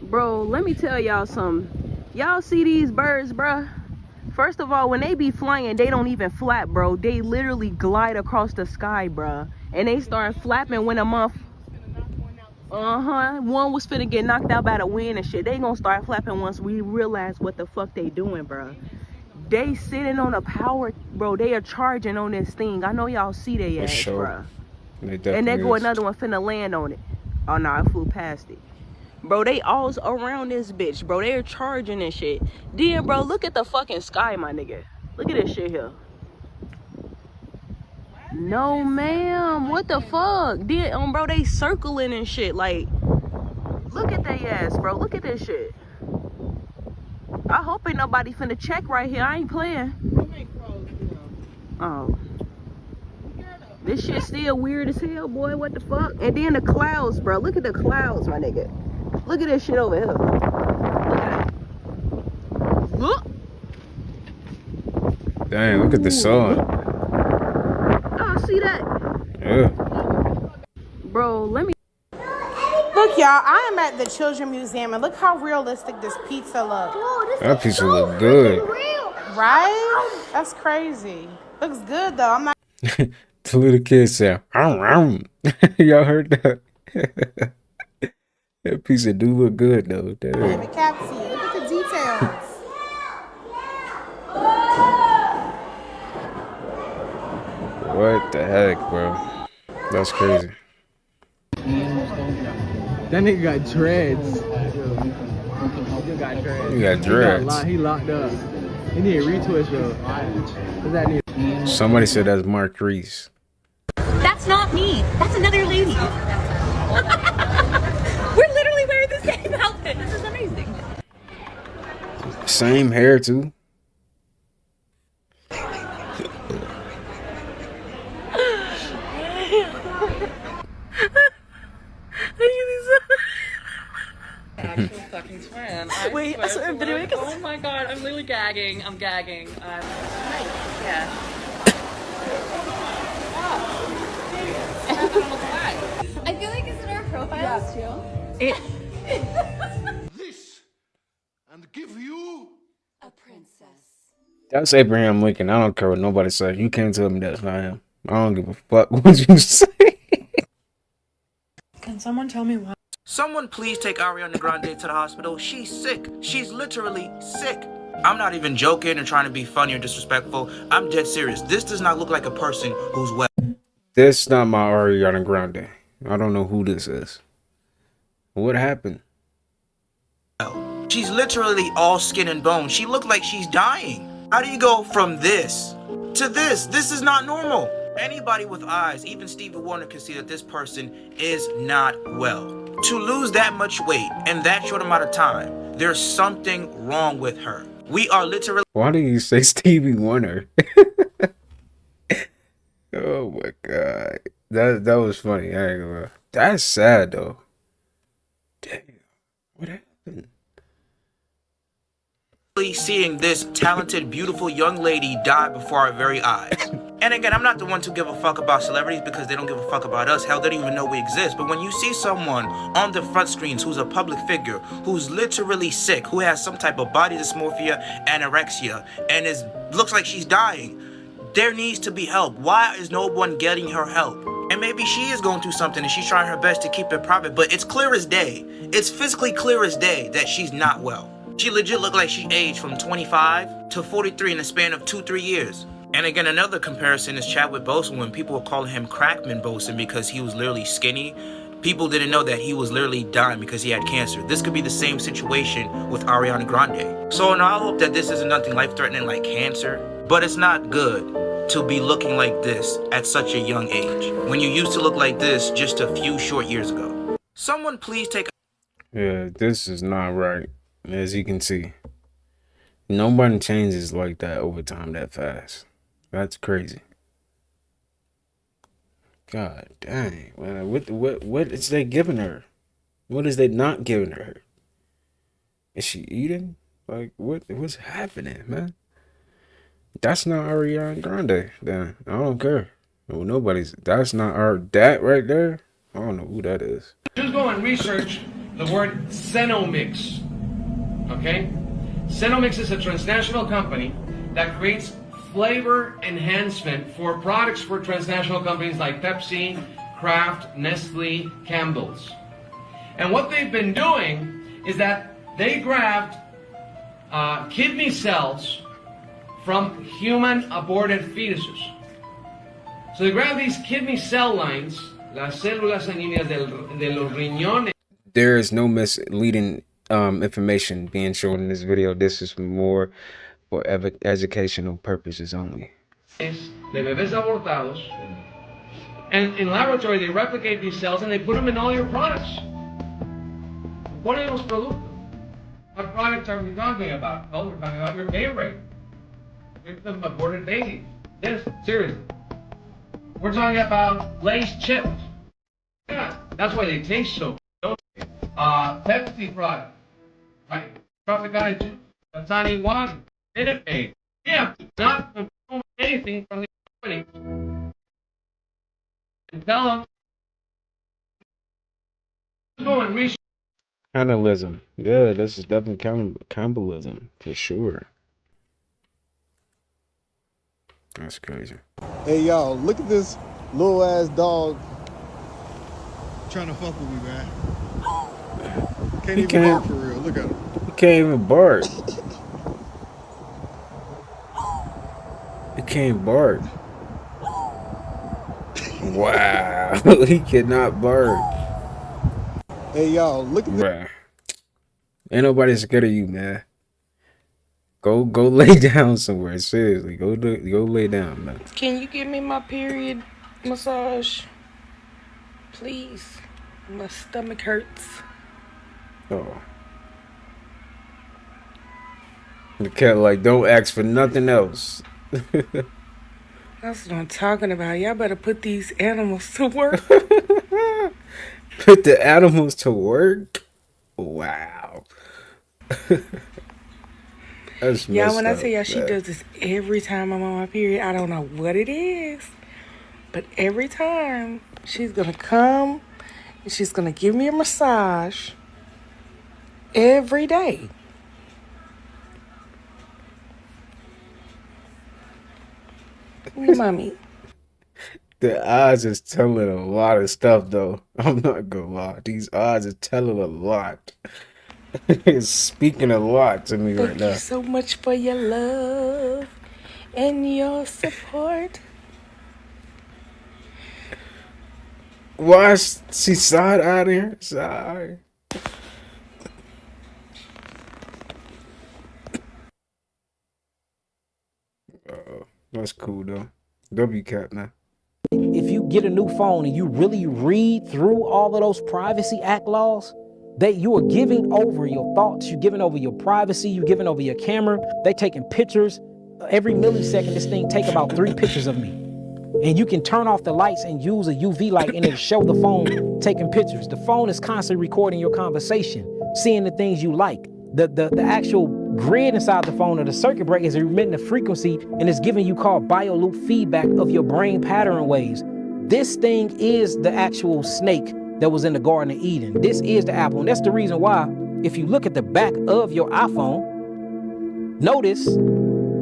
Bro, let me tell y'all something. Y'all see these birds, bruh? First of all, when they be flying, they don't even flap, bro. They literally glide across the sky, bruh. And they start flapping when a month. One was finna get knocked out by the wind and shit. They gonna start flapping once we realize what the fuck they doing, bruh. They sitting on a power, bro. They are charging on this thing. I know y'all see they ass, bruh. And there go another one finna land on it. Oh no, I flew past it. Bro, they all around this bitch, bro. They're charging and shit. Then, bro, look at the fucking sky, my nigga. Look at this shit here. No, ma'am. What the fuck? Then, bro, they circling and shit. Like, look at they ass, bro. Look at this shit. I hope ain't nobody finna check right here. I ain't playing. Oh. This shit still weird as hell, boy. What the fuck? And then the clouds, bro. Look at the clouds, my nigga. Look at this shit over here. Look at it. Look. Dang, look at the sun. Oh, see that? Yeah. Bro, let me. Look, y'all, I am at the Children's Museum, and look how realistic this pizza looks. That pizza look good. Right? That's crazy. Looks good, though. I'm not. The little kids say, "Rum." Y'all heard that? That pizza do look good, though. That Baby Capsy, look at the details. What the heck, bro? That's crazy. That nigga got dreads. He got dreads. He locked up. He need a retwist though. What's that need? Somebody said that's Mark Reese. That's not me. That's another lady. We're literally wearing the same outfit. This is amazing. Same hair, too. Actual fucking twin. Wait, I saw a video. Oh my god, I'm literally gagging. I'm gagging. Yeah. I feel like it's in our profiles too. That's Abraham Lincoln. I don't care what nobody says. You can't tell me that's not him. I don't give a fuck what you say. Can someone tell me why? Someone please take Ariana Grande to the hospital. She's sick. She's literally sick. I'm not even joking or trying to be funny or disrespectful. I'm dead serious. This does not look like a person who's well. This not my Ariana Grande. I don't know who this is. What happened? She's literally all skin and bone. She looked like she's dying. How do you go from this to this? This is not normal. Anybody with eyes, even Stevie Wonder, can see that this person is not well. To lose that much weight in that short amount of time, there's something wrong with her. We are literally... Why do you say Stevie Wonder? Oh my god. That was funny. I ain't gonna lie. That's sad though. Damn. What happened? Seeing this talented, beautiful young lady die before our very eyes. And again, I'm not the one to give a fuck about celebrities because they don't give a fuck about us. Hell, they don't even know we exist. But when you see someone on the front screens who's a public figure, who's literally sick, who has some type of body dysmorphia, anorexia, and looks like she's dying, there needs to be help. Why is no one getting her help? And maybe she is going through something and she's trying her best to keep it private, but it's clear as day. It's physically clear as day that she's not well. She legit looked like she aged from 25 to 43 in the span of 2-3 years. And again, another comparison is Chadwick Boseman, when people were calling him Crackman Boseman because he was literally skinny. People didn't know that he was literally dying because he had cancer. This could be the same situation with Ariana Grande. So now I hope that this isn't nothing life-threatening like cancer, but it's not good to be looking like this at such a young age, when you used to look like this just a few short years ago. Someone please take... Yeah, this is not right. As you can see, nobody changes like that over time that fast. That's crazy. God dang, man. What is they giving her? What is they not giving her? Is she eating? Like what's happening, man? That's not Ariana Grande. Then I don't care. No, that's not that right there. I don't know who that is. Just go and research the word Cenomix. Okay? Cenomix is a transnational company that creates flavor enhancement for products for transnational companies like Pepsi, Kraft, Nestle, Campbell's. And what they've been doing is that they grabbed kidney cells from human aborted fetuses. So they grabbed these kidney cell lines, las células sanguíneas de los riñones. There is no misleading information being shown in this video. This is more for educational purposes only. De bebés abortados, and in laboratory they replicate these cells and they put them in all your products. Ponen los productos. What products are we talking about? Oh, we're talking about your favorite. Some aborted babies. This, seriously. We're talking about Lay's chips. Yeah, that's why they taste so good. Pepsi product. Right? Tropicana chips. Dasani water. Minute Maid. Yeah, not consume anything from the company. And tell them. Go and research. Cannibalism. Yeah, this is definitely cannibalism for sure. That's crazy. Hey y'all, look at this little ass dog trying to fuck with me, man. Can't even bark for real. Look at him. He can't even bark. He can't bark. Wow, he cannot bark. Hey y'all, look at this. Ain't nobody scared of you, man. Go lay down somewhere. Seriously, go lay down, man. Can you give me my period massage? Please. My stomach hurts. Oh. The cat like, don't ask for nothing else. That's what I'm talking about. Y'all better put these animals to work. Put the animals to work? Wow. Y'all, when I tell y'all she does this every time I'm on my period, I don't know what it is, but every time she's gonna come and she's gonna give me a massage every day. Your mommy. The odds is telling a lot of stuff, though. I'm not gonna lie. These odds are telling a lot. It's speaking a lot to me right Thank now. you so much for your love and your support. Why is she side out here? Side. That's cool though. W cap now. If you get a new phone and you really read through all of those Privacy Act laws, that you are giving over your thoughts, you're giving over your privacy, you're giving over your camera. They taking pictures. Every millisecond, this thing take about 3 pictures of me. And you can turn off the lights and use a UV light and it'll show the phone taking pictures. The phone is constantly recording your conversation, seeing the things you like. The actual grid inside the phone or the circuit breaker is emitting a frequency and it's giving you called bioloop feedback of your brain pattern waves. This thing is the actual snake that was in the Garden of Eden. This is the apple. And that's the reason why, if you look at the back of your iPhone, notice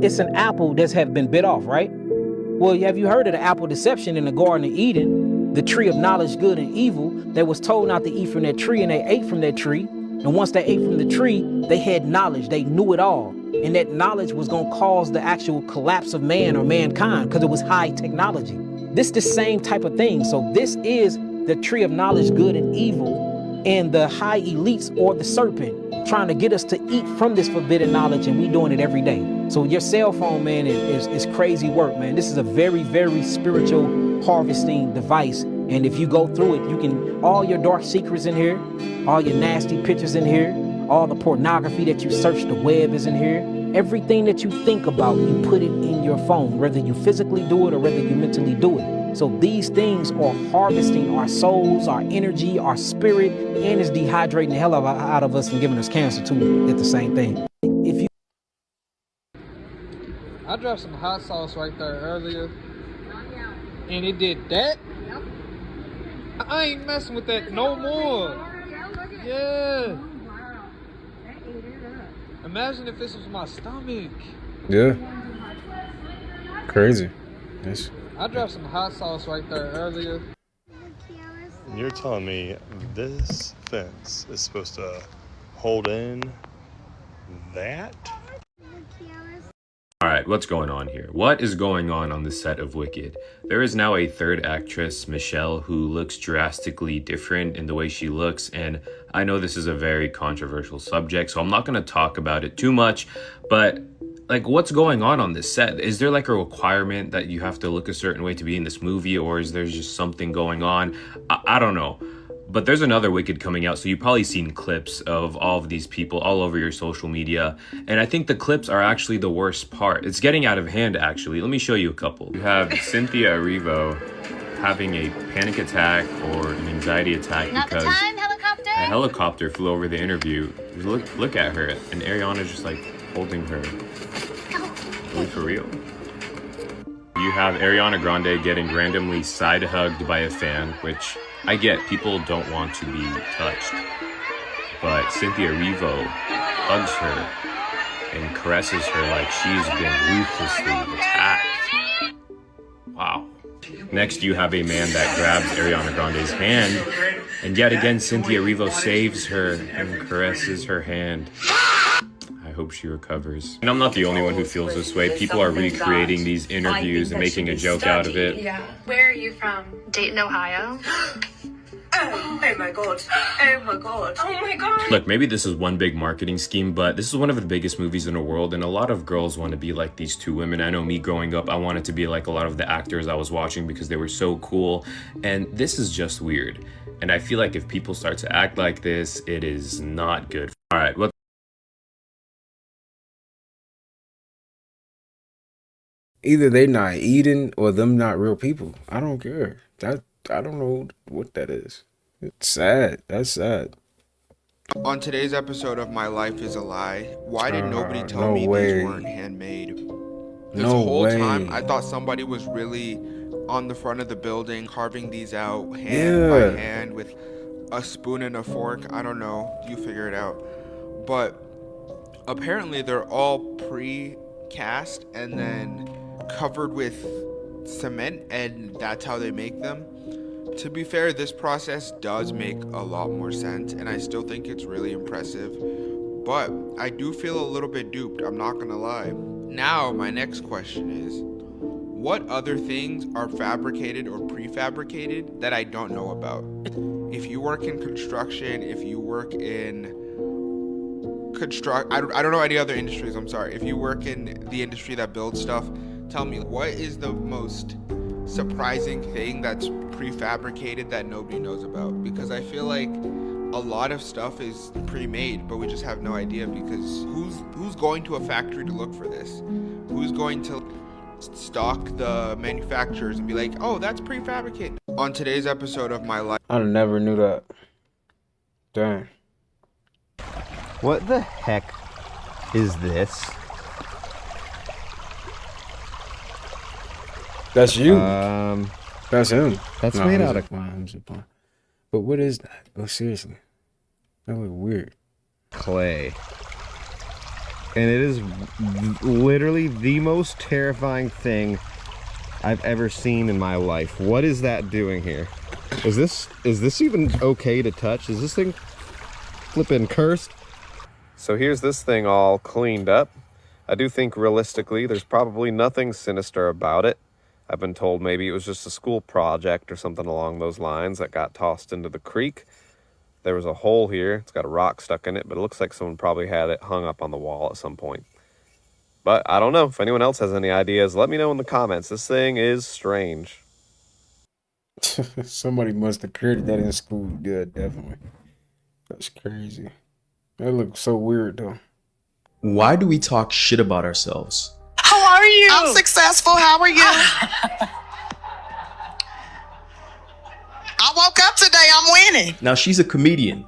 it's an apple that's have been bit off, right? Well, have you heard of the apple deception in the Garden of Eden, the tree of knowledge, good and evil? They was told not to eat from that tree and they ate from that tree. And once they ate from the tree, they had knowledge. They knew it all. And that knowledge was going to cause the actual collapse of man or mankind because it was high technology. This the same type of thing. So this is the tree of knowledge, good and evil, and the high elites or the serpent trying to get us to eat from this forbidden knowledge, and we doing it every day. So your cell phone, man, is crazy work, man. This is a very, very spiritual harvesting device. And if you go through it, you can, all your dark secrets in here, all your nasty pictures in here, all the pornography that you search the web is in here. Everything that you think about, you put it in your phone, whether you physically do it or whether you mentally do it. So these things are harvesting our souls, our energy, our spirit, and it's dehydrating the hell out of us and giving us cancer too at the same thing. If you I dropped some hot sauce right there earlier, and it did that. Yep. I ain't messing with that no more. Yeah. Imagine if this was my stomach. Yeah. Crazy. Yes. I dropped some hot sauce right there earlier. You're telling me this fence is supposed to hold in that? Alright, what's going on here? What is going on the set of Wicked? There is now a third actress, Michelle, who looks drastically different in the way she looks, and I know this is a very controversial subject, so I'm not going to talk about it too much, but like, what's going on this set? Is there like a requirement that you have to look a certain way to be in this movie, or is there just something going on? I don't know. But there's another Wicked coming out, so you've probably seen clips of all of these people all over your social media. And I think the clips are actually the worst part. It's getting out of hand, actually. Let me show you a couple. You have Cynthia Erivo having a panic attack or an anxiety attack because a helicopter flew over the interview. Look at her, and Ariana's just like holding her. Really, for real? You have Ariana Grande getting randomly side hugged by a fan, which I get, people don't want to be touched, but Cynthia Erivo hugs her and caresses her like she's been ruthlessly attacked. Wow. Next, you have a man that grabs Ariana Grande's hand, and yet again Cynthia Erivo saves her and caresses her hand. I hope she recovers. And I'm not the only one who feels this way. People are recreating these interviews and making a joke out of it. Yeah. Where are you from? Dayton, Ohio? Oh my god. Oh my god. Oh my god. Look, maybe this is one big marketing scheme, but this is one of the biggest movies in the world, and a lot of girls want to be like these two women. I know me growing up, I wanted to be like a lot of the actors I was watching because they were so cool, and this is just weird. And I feel like if people start to act like this, it is not good. All right, what? Either they not eating or them not real people. I don't care. I don't know what that is. It's sad. That's sad. On today's episode of My Life is a Lie, why did nobody tell me these weren't handmade? This whole time, I thought somebody was really on the front of the building carving these out hand by hand with a spoon and a fork. I don't know. You figure it out. But apparently they're all pre-cast and then covered with cement and that's how they make them. To be fair, this process does make a lot more sense, and I still think it's really impressive. But I do feel a little bit duped, I'm not gonna lie. Now, my next question is, what other things are fabricated or prefabricated that I don't know about? If you work in construction, if you work in I don't know any other industries, I'm sorry. If you work in the industry that builds stuff, tell me, what is the most surprising thing that's prefabricated that nobody knows about? Because I feel like a lot of stuff is pre-made, but we just have no idea, because who's going to a factory to look for this? Who's going to stock the manufacturers and be like, oh, that's prefabricated? On today's episode of My Life, I never knew that. Dang. What the heck is this? That's you. That's him. That's made out of But what is that? Oh, seriously. That look weird. Clay. And it is literally the most terrifying thing I've ever seen in my life. What is that doing here? Is this even okay to touch? Is this thing flipping cursed? So here's this thing all cleaned up. I do think realistically there's probably nothing sinister about it. I've been told maybe it was just a school project or something along those lines that got tossed into the creek. There was a hole here. It's got a rock stuck in it, but it looks like someone probably had it hung up on the wall at some point. But I don't know. If anyone else has any ideas, let me know in the comments. This thing is strange. Somebody must have created that in school. Yeah, definitely. That's crazy. That looks so weird, though. Why do we talk shit about ourselves? How are you? I'm successful. How are you? I woke up today. I'm winning. Now, she's a comedian,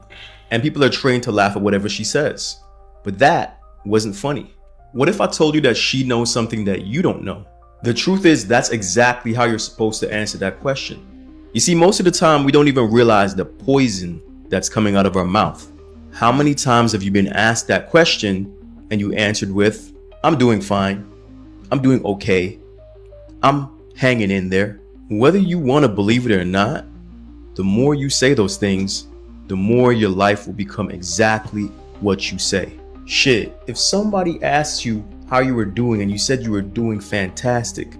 and people are trained to laugh at whatever she says. But that wasn't funny. What if I told you that she knows something that you don't know? The truth is, that's exactly how you're supposed to answer that question. You see, most of the time, we don't even realize the poison that's coming out of our mouth. How many times have you been asked that question and you answered with, I'm doing fine. I'm doing okay. I'm hanging in there. Whether you want to believe it or not, the more you say those things, the more your life will become exactly what you say. Shit, if somebody asks you how you were doing and you said you were doing fantastic,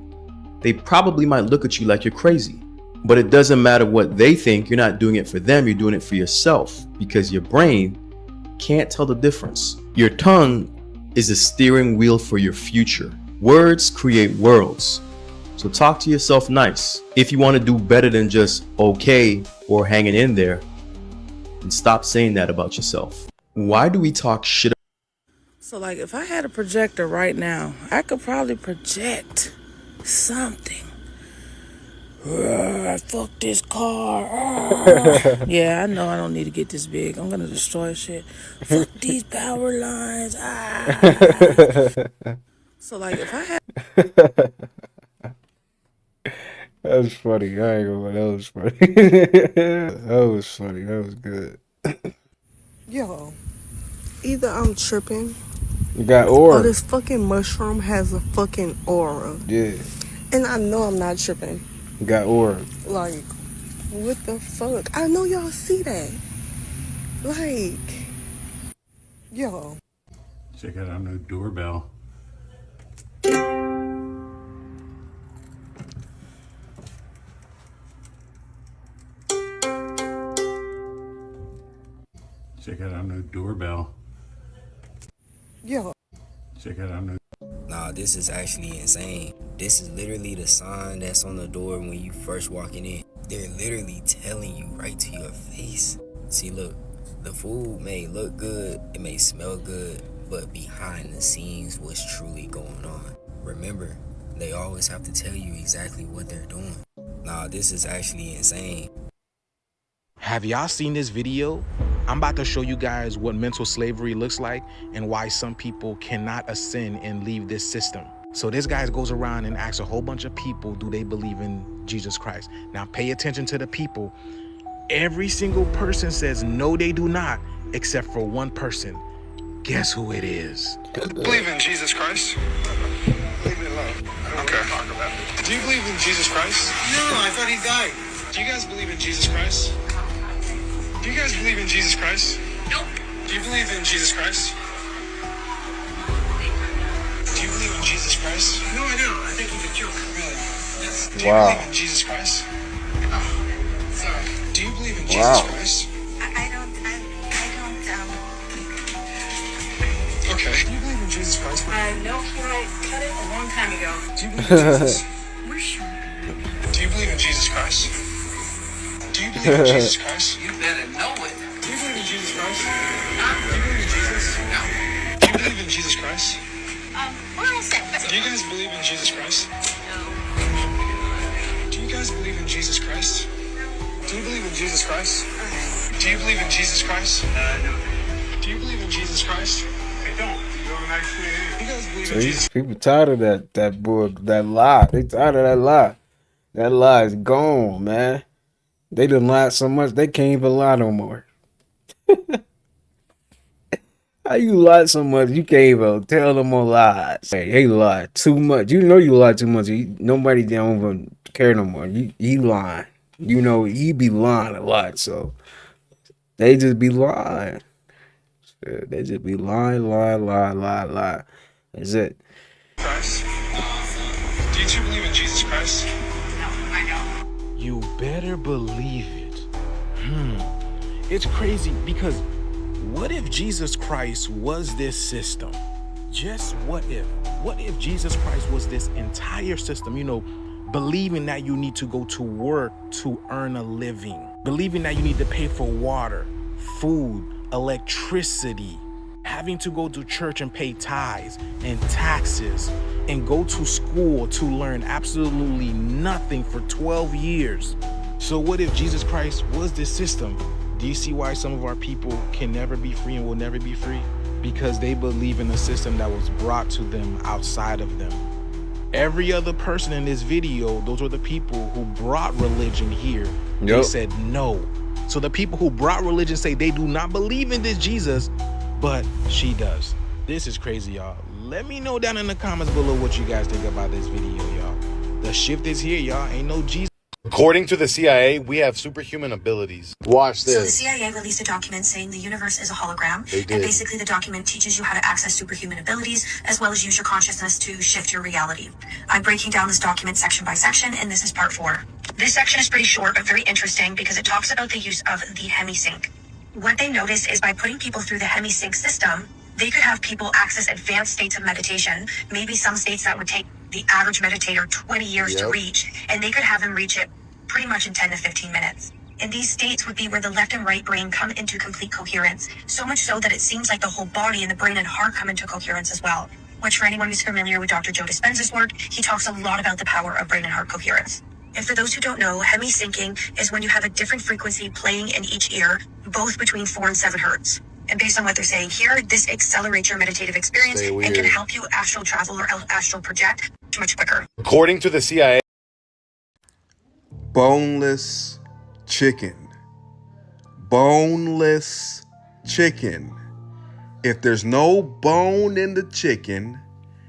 they probably might look at you like you're crazy. But it doesn't matter what they think. You're not doing it for them. You're doing it for yourself, because your brain can't tell the difference. Your tongue is a steering wheel for your future. Words create worlds. So talk to yourself nice. If you want to do better than just okay or hanging in there, then stop saying that about yourself. Why do we talk shit? So like, if I had a projector right now, I could probably project something. Fuck this car. Yeah, I know I don't need to get this big. I'm gonna destroy shit. Fuck these power lines. So like, if I had... That was funny. I ain't gonna lie. That was funny. That was funny. That was good. Yo, either I'm tripping. You got aura. Or this fucking mushroom has a fucking aura. Yeah. And I know I'm not tripping. You got aura. Like, what the fuck? I know y'all see that. Like, yo. Check out our new doorbell. Check out our new doorbell. Yo. Check out our new... Nah, this is actually insane. This is literally the sign that's on the door when you first walking in. They're literally telling you right to your face. See, look, the food may look good, it may smell good, but behind the scenes, what's truly going on. Remember, they always have to tell you exactly what they're doing. Nah, this is actually insane. Have y'all seen this video? I'm about to show you guys what mental slavery looks like and why some people cannot ascend and leave this system. So this guy goes around and asks a whole bunch of people, do they believe in Jesus Christ? Now pay attention to the people. Every single person says no, they do not, except for one person. Guess who it is? Believe in Jesus Christ. Leave me alone. Okay. talk about it. Do you believe in Jesus Christ? No, I thought he died. Do you guys believe in Jesus Christ? Do you guys believe in Jesus Christ? Nope. Do you believe in Jesus Christ? Do you believe in Jesus Christ? No, I don't. I think he's a joke. Really? Yes. Do you believe in Jesus Christ? Oh, sorry. Do you believe in Jesus Christ? I don't. Okay. Do you believe in Jesus Christ? No, I cut it a long time ago. Do you believe in Jesus? We're sure. Do you believe in Jesus Christ? Do you believe in Jesus Christ? You better know it. Do you believe in Jesus Christ? Do you believe in Jesus? No. Do you believe in Jesus Christ? We're all set. Do you guys believe in Jesus Christ? No. Do you guys believe in Jesus Christ? Do you believe in Jesus Christ? Do you believe in Jesus Christ? No. Do you believe in Jesus Christ? I don't. You have a nice day. You guys believe in Jesus? People tired of that book, that lie. They tired of that lie. That lie is gone, man. They done lied so much they can't even lie no more. How you lie so much you can't even tell them more lies? Hey, they lie too much. You know you lie too much. Nobody don't even care no more. You lying. You know you be lying a lot. So they just be lying. They just be lying. That's it. Christ? Do you two believe in Jesus Christ? No, I don't. You better believe it. It's crazy because what if Jesus Christ was this system? Just what if? What if Jesus Christ was this entire system? You know, believing that you need to go to work to earn a living, believing that you need to pay for water, food, electricity, having to go to church and pay tithes and taxes and go to school to learn absolutely nothing for 12 years. So what if Jesus Christ was this system? Do you see why some of our people can never be free and will never be free? Because they believe in a system that was brought to them outside of them. Every other person in this video, those were the people who brought religion here. They said no. So the people who brought religion say they do not believe in this Jesus, but she does. This is crazy, y'all. Let me know down in the comments below what you guys think about this video, y'all. The shift is here, y'all. Ain't no Jesus. According to the CIA, we have superhuman abilities. Watch this. So the CIA released a document saying the universe is a hologram. They did. And basically the document teaches you how to access superhuman abilities as well as use your consciousness to shift your reality. I'm breaking down this document section by section, and this is part 4. This section is pretty short but very interesting because it talks about the use of the hemisync. What they notice is by putting people through the hemisync system, they could have people access advanced states of meditation, maybe some states that would take the average meditator 20 years to reach, and they could have them reach it pretty much in 10 to 15 minutes. And these states would be where the left and right brain come into complete coherence, so much so that it seems like the whole body and the brain and heart come into coherence as well. Which, for anyone who's familiar with Dr. Joe Dispenza's work, he talks a lot about the power of brain and heart coherence. And for those who don't know, hemi-syncing is when you have a different frequency playing in each ear, both between 4 and 7 hertz. And based on what they're saying here, this accelerates your meditative experience and can help you astral travel or astral project much quicker. According to the CIA, boneless chicken. Boneless chicken. If there's no bone in the chicken,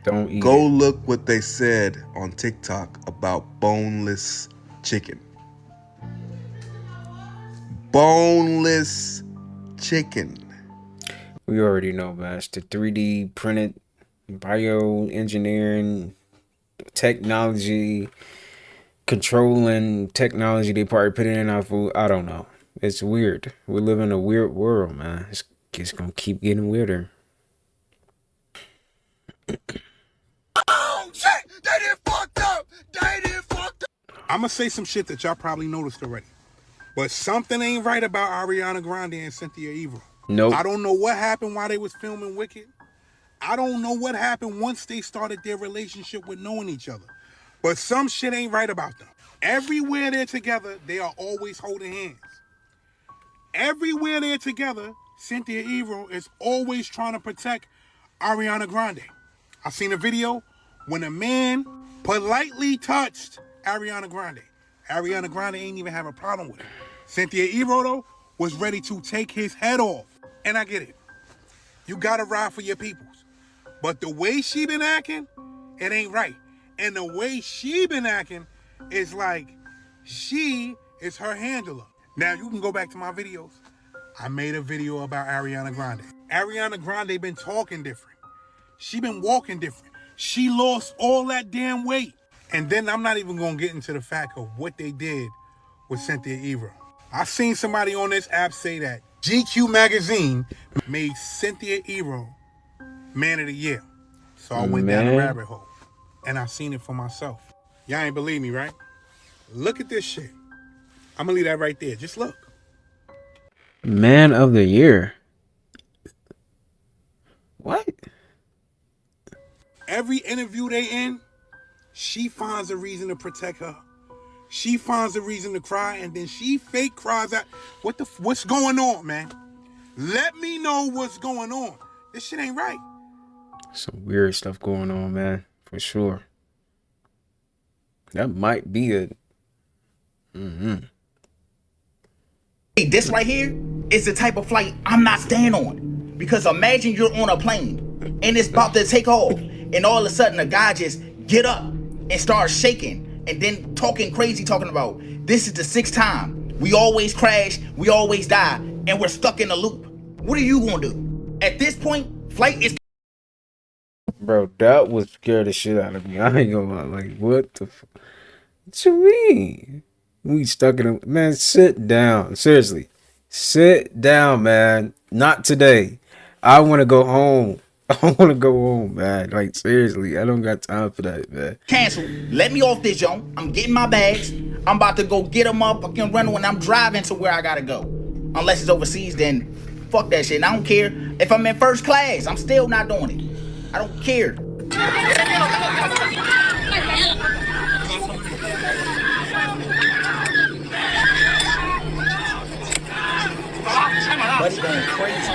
don't eat go it. Look what they said on TikTok about boneless chicken. Boneless chicken. We already know, man. It's the 3D printed bioengineering technology, controlling technology they probably put in our food. I don't know. It's weird. We live in a weird world, man. It's gonna keep getting weirder. Oh shit! They done fucked up! They done fucked up! I'ma say some shit that y'all probably noticed already. But something ain't right about Ariana Grande and Cynthia Erivo. Nope. I don't know what happened while they was filming Wicked. I don't know what happened once they started their relationship with knowing each other. But some shit ain't right about them. Everywhere they're together, they are always holding hands. Everywhere they're together, Cynthia Erivo is always trying to protect Ariana Grande. I seen a video when a man politely touched Ariana Grande. Ariana Grande ain't even have a problem with it. Cynthia Erivo, though, was ready to take his head off. And I get it. You gotta ride for your peoples. But the way she been acting, it ain't right. And the way she been acting is like she is her handler. Now you can go back to my videos. I made a video about Ariana Grande. Ariana Grande been talking different. She been walking different. She lost all that damn weight. And then I'm not even gonna get into the fact of what they did with Cynthia Erivo. I seen somebody on this app say that GQ magazine made Cynthia Erivo Man of the Year. So I went down the rabbit hole and I seen it for myself. Y'all ain't believe me, right? Look at this shit. I'm gonna leave that right there. Just look. Man of the Year. What? Every interview they in, she finds a reason to protect her. She finds a reason to cry, and then she fake cries out. What's going on, man? Let me know what's going on. This shit ain't right. Some weird stuff going on, man. For sure. That might be a... Hey, this right here is the type of flight I'm not staying on. Because imagine you're on a plane and it's about to take off, and all of a sudden a guy just get up and start shaking and then talking crazy, talking about this is the 6th time. We always crash, we always die, and we're stuck in a loop. What are you gonna do? At this point, flight is... Bro, that would scare the shit out of me. I ain't gonna lie. Like, what the fuck? What you mean? We stuck in a... Man, sit down. Seriously. Sit down, man. Not today. I want to go home. I want to go home, man. Like, seriously. I don't got time for that, man. Cancel. Let me off this, Joe. I'm getting my bags. I'm about to go get a motherfucking rental and I'm driving to where I gotta go. Unless it's overseas, then fuck that shit. And I don't care if I'm in first class. I'm still not doing it. I don't care. Buddy's going crazy.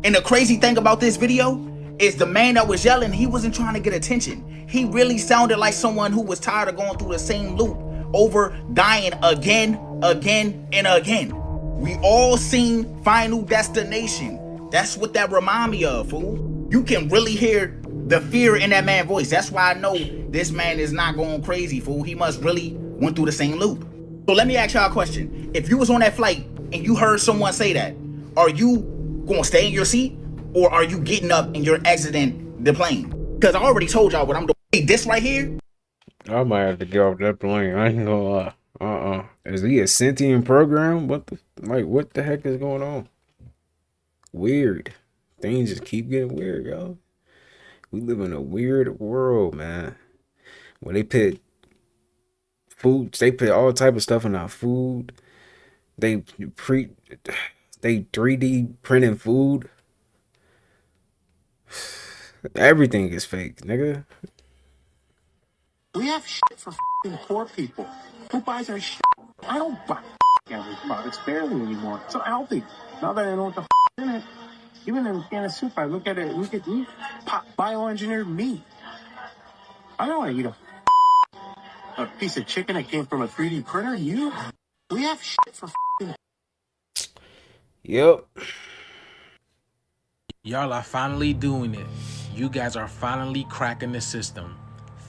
And the crazy thing about this video is the man that was yelling, he wasn't trying to get attention. He really sounded like someone who was tired of going through the same loop over dying again, and again. We all seen Final Destination. That's what that remind me of, fool. You can really hear the fear in that man's voice. That's why I know this man is not going crazy, fool. He must really went through the same loop. So let me ask y'all a question. If you was on that flight and you heard someone say that, are you gonna stay in your seat or are you getting up and you're exiting the plane? Because I already told y'all what I'm doing. Hey, this right here, I might have to get off that plane. I ain't gonna lie. Is he a sentient program? What the heck is going on? Weird. Things just keep getting weird, y'all. We live in a weird world, man. Where they put food, they put all type of stuff in our food. They 3D printing food. Everything is fake, nigga. We have shit for poor people. Who buys our shit? I don't buy every products barely anymore. It's so healthy. Now that I know what the in it, even in a can of soup, I look at it. Look at meat, bioengineered meat. I don't want to eat a piece of chicken that came from a 3D printer. We have shit for. Yep. Y'all are finally doing it. You guys are finally cracking the system.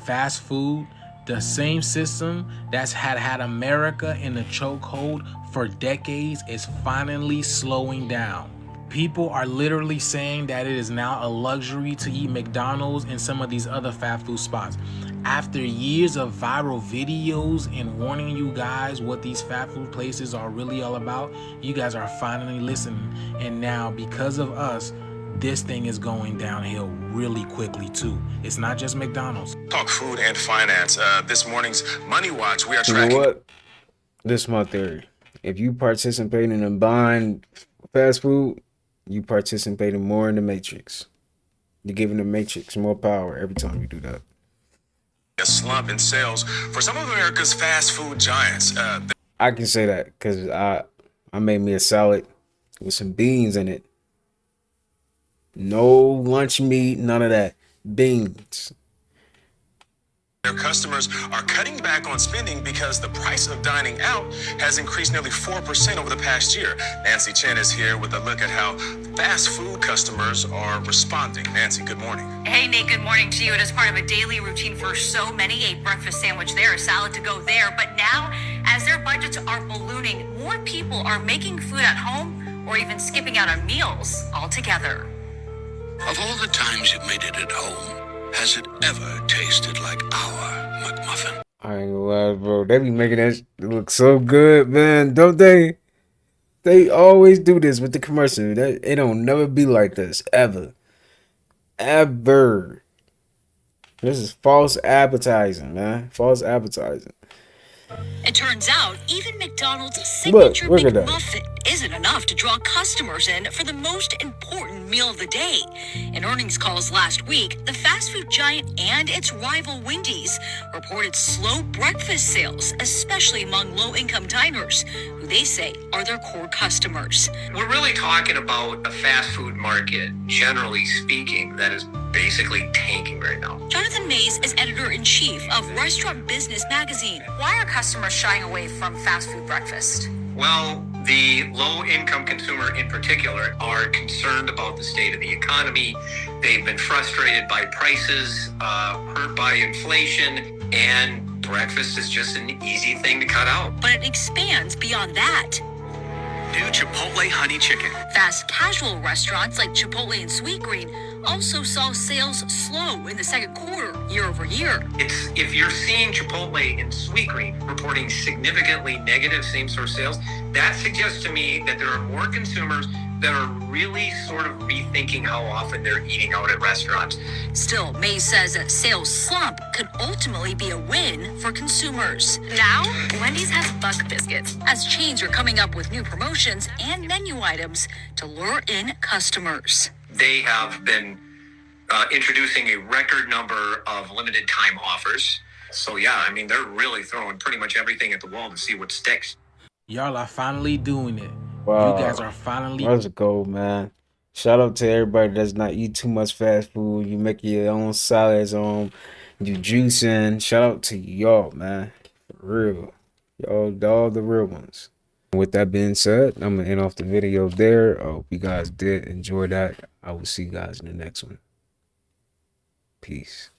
Fast food, the same system that's had America in a chokehold for decades, is finally slowing down. People are literally saying that it is now a luxury to eat McDonald's and some of these other fast food spots. After years of viral videos and warning you guys what these fast food places are really all about, you guys are finally listening. And now, because of us, this thing is going downhill really quickly too. It's not just McDonald's. Talk food and finance. This morning's Money Watch, we are tracking. You know what? This is my theory. If you participating in buying fast food, you participating more in the Matrix. You're giving the Matrix more power every time you do that. A slump in sales for some of America's fast food giants. I can say that because I made me a salad with some beans in it. No lunch meat, none of that. Beans. Their customers are cutting back on spending because the price of dining out has increased nearly 4% over the past year. Nancy Chen is here with a look at how fast food customers are responding. Nancy, good morning. Hey, Nate, good morning to you. It is part of a daily routine for so many, a breakfast sandwich there, a salad to go there. But now, as their budgets are ballooning, more people are making food at home or even skipping out on meals altogether. Of all the times you've made it at home, has it ever tasted like our McMuffin? I ain't gonna lie, bro. They be making that look so good, man, don't they? They always do this with the commercial. It don't never be like this, ever. Ever. This is false advertising, man. False advertising. It turns out even McDonald's signature look at that. McMuffin isn't enough to draw customers in for the most important meal of the day. In earnings calls last week, the fast food giant and its rival Wendy's reported slow breakfast sales, especially among low-income diners, who they say are their core customers. We're really talking about a fast food market, generally speaking, that is basically tanking right now. Jonathan Mays is editor-in-chief of Restaurant Business Magazine. Why are customers shying away from fast food breakfast? Well, the low-income consumer in particular are concerned about the state of the economy. They've been frustrated by prices, hurt by inflation, and breakfast is just an easy thing to cut out. But it expands beyond that. New Chipotle Honey Chicken. Fast casual restaurants like Chipotle and Sweetgreen also saw sales slow in the second quarter, year over year. If you're seeing Chipotle and Sweetgreen reporting significantly negative same-store sales, that suggests to me that there are more consumers that are really sort of rethinking how often they're eating out at restaurants. Still, Mays says a sales slump could ultimately be a win for consumers. Now, Wendy's has Buck Biscuits, as chains are coming up with new promotions and menu items to lure in customers. They have been introducing a record number of limited time offers. So yeah, I mean, they're really throwing pretty much everything at the wall to see what sticks. Y'all are finally doing it. Wow. You guys are finally. Let's go, man. Shout out to everybody that's not eat too much fast food. You make your own salads you juicing. Shout out to y'all, man. For real. Y'all, all the real ones. With that being said, I'm going to end off the video there. I hope you guys did enjoy that. I will see you guys in the next one. Peace.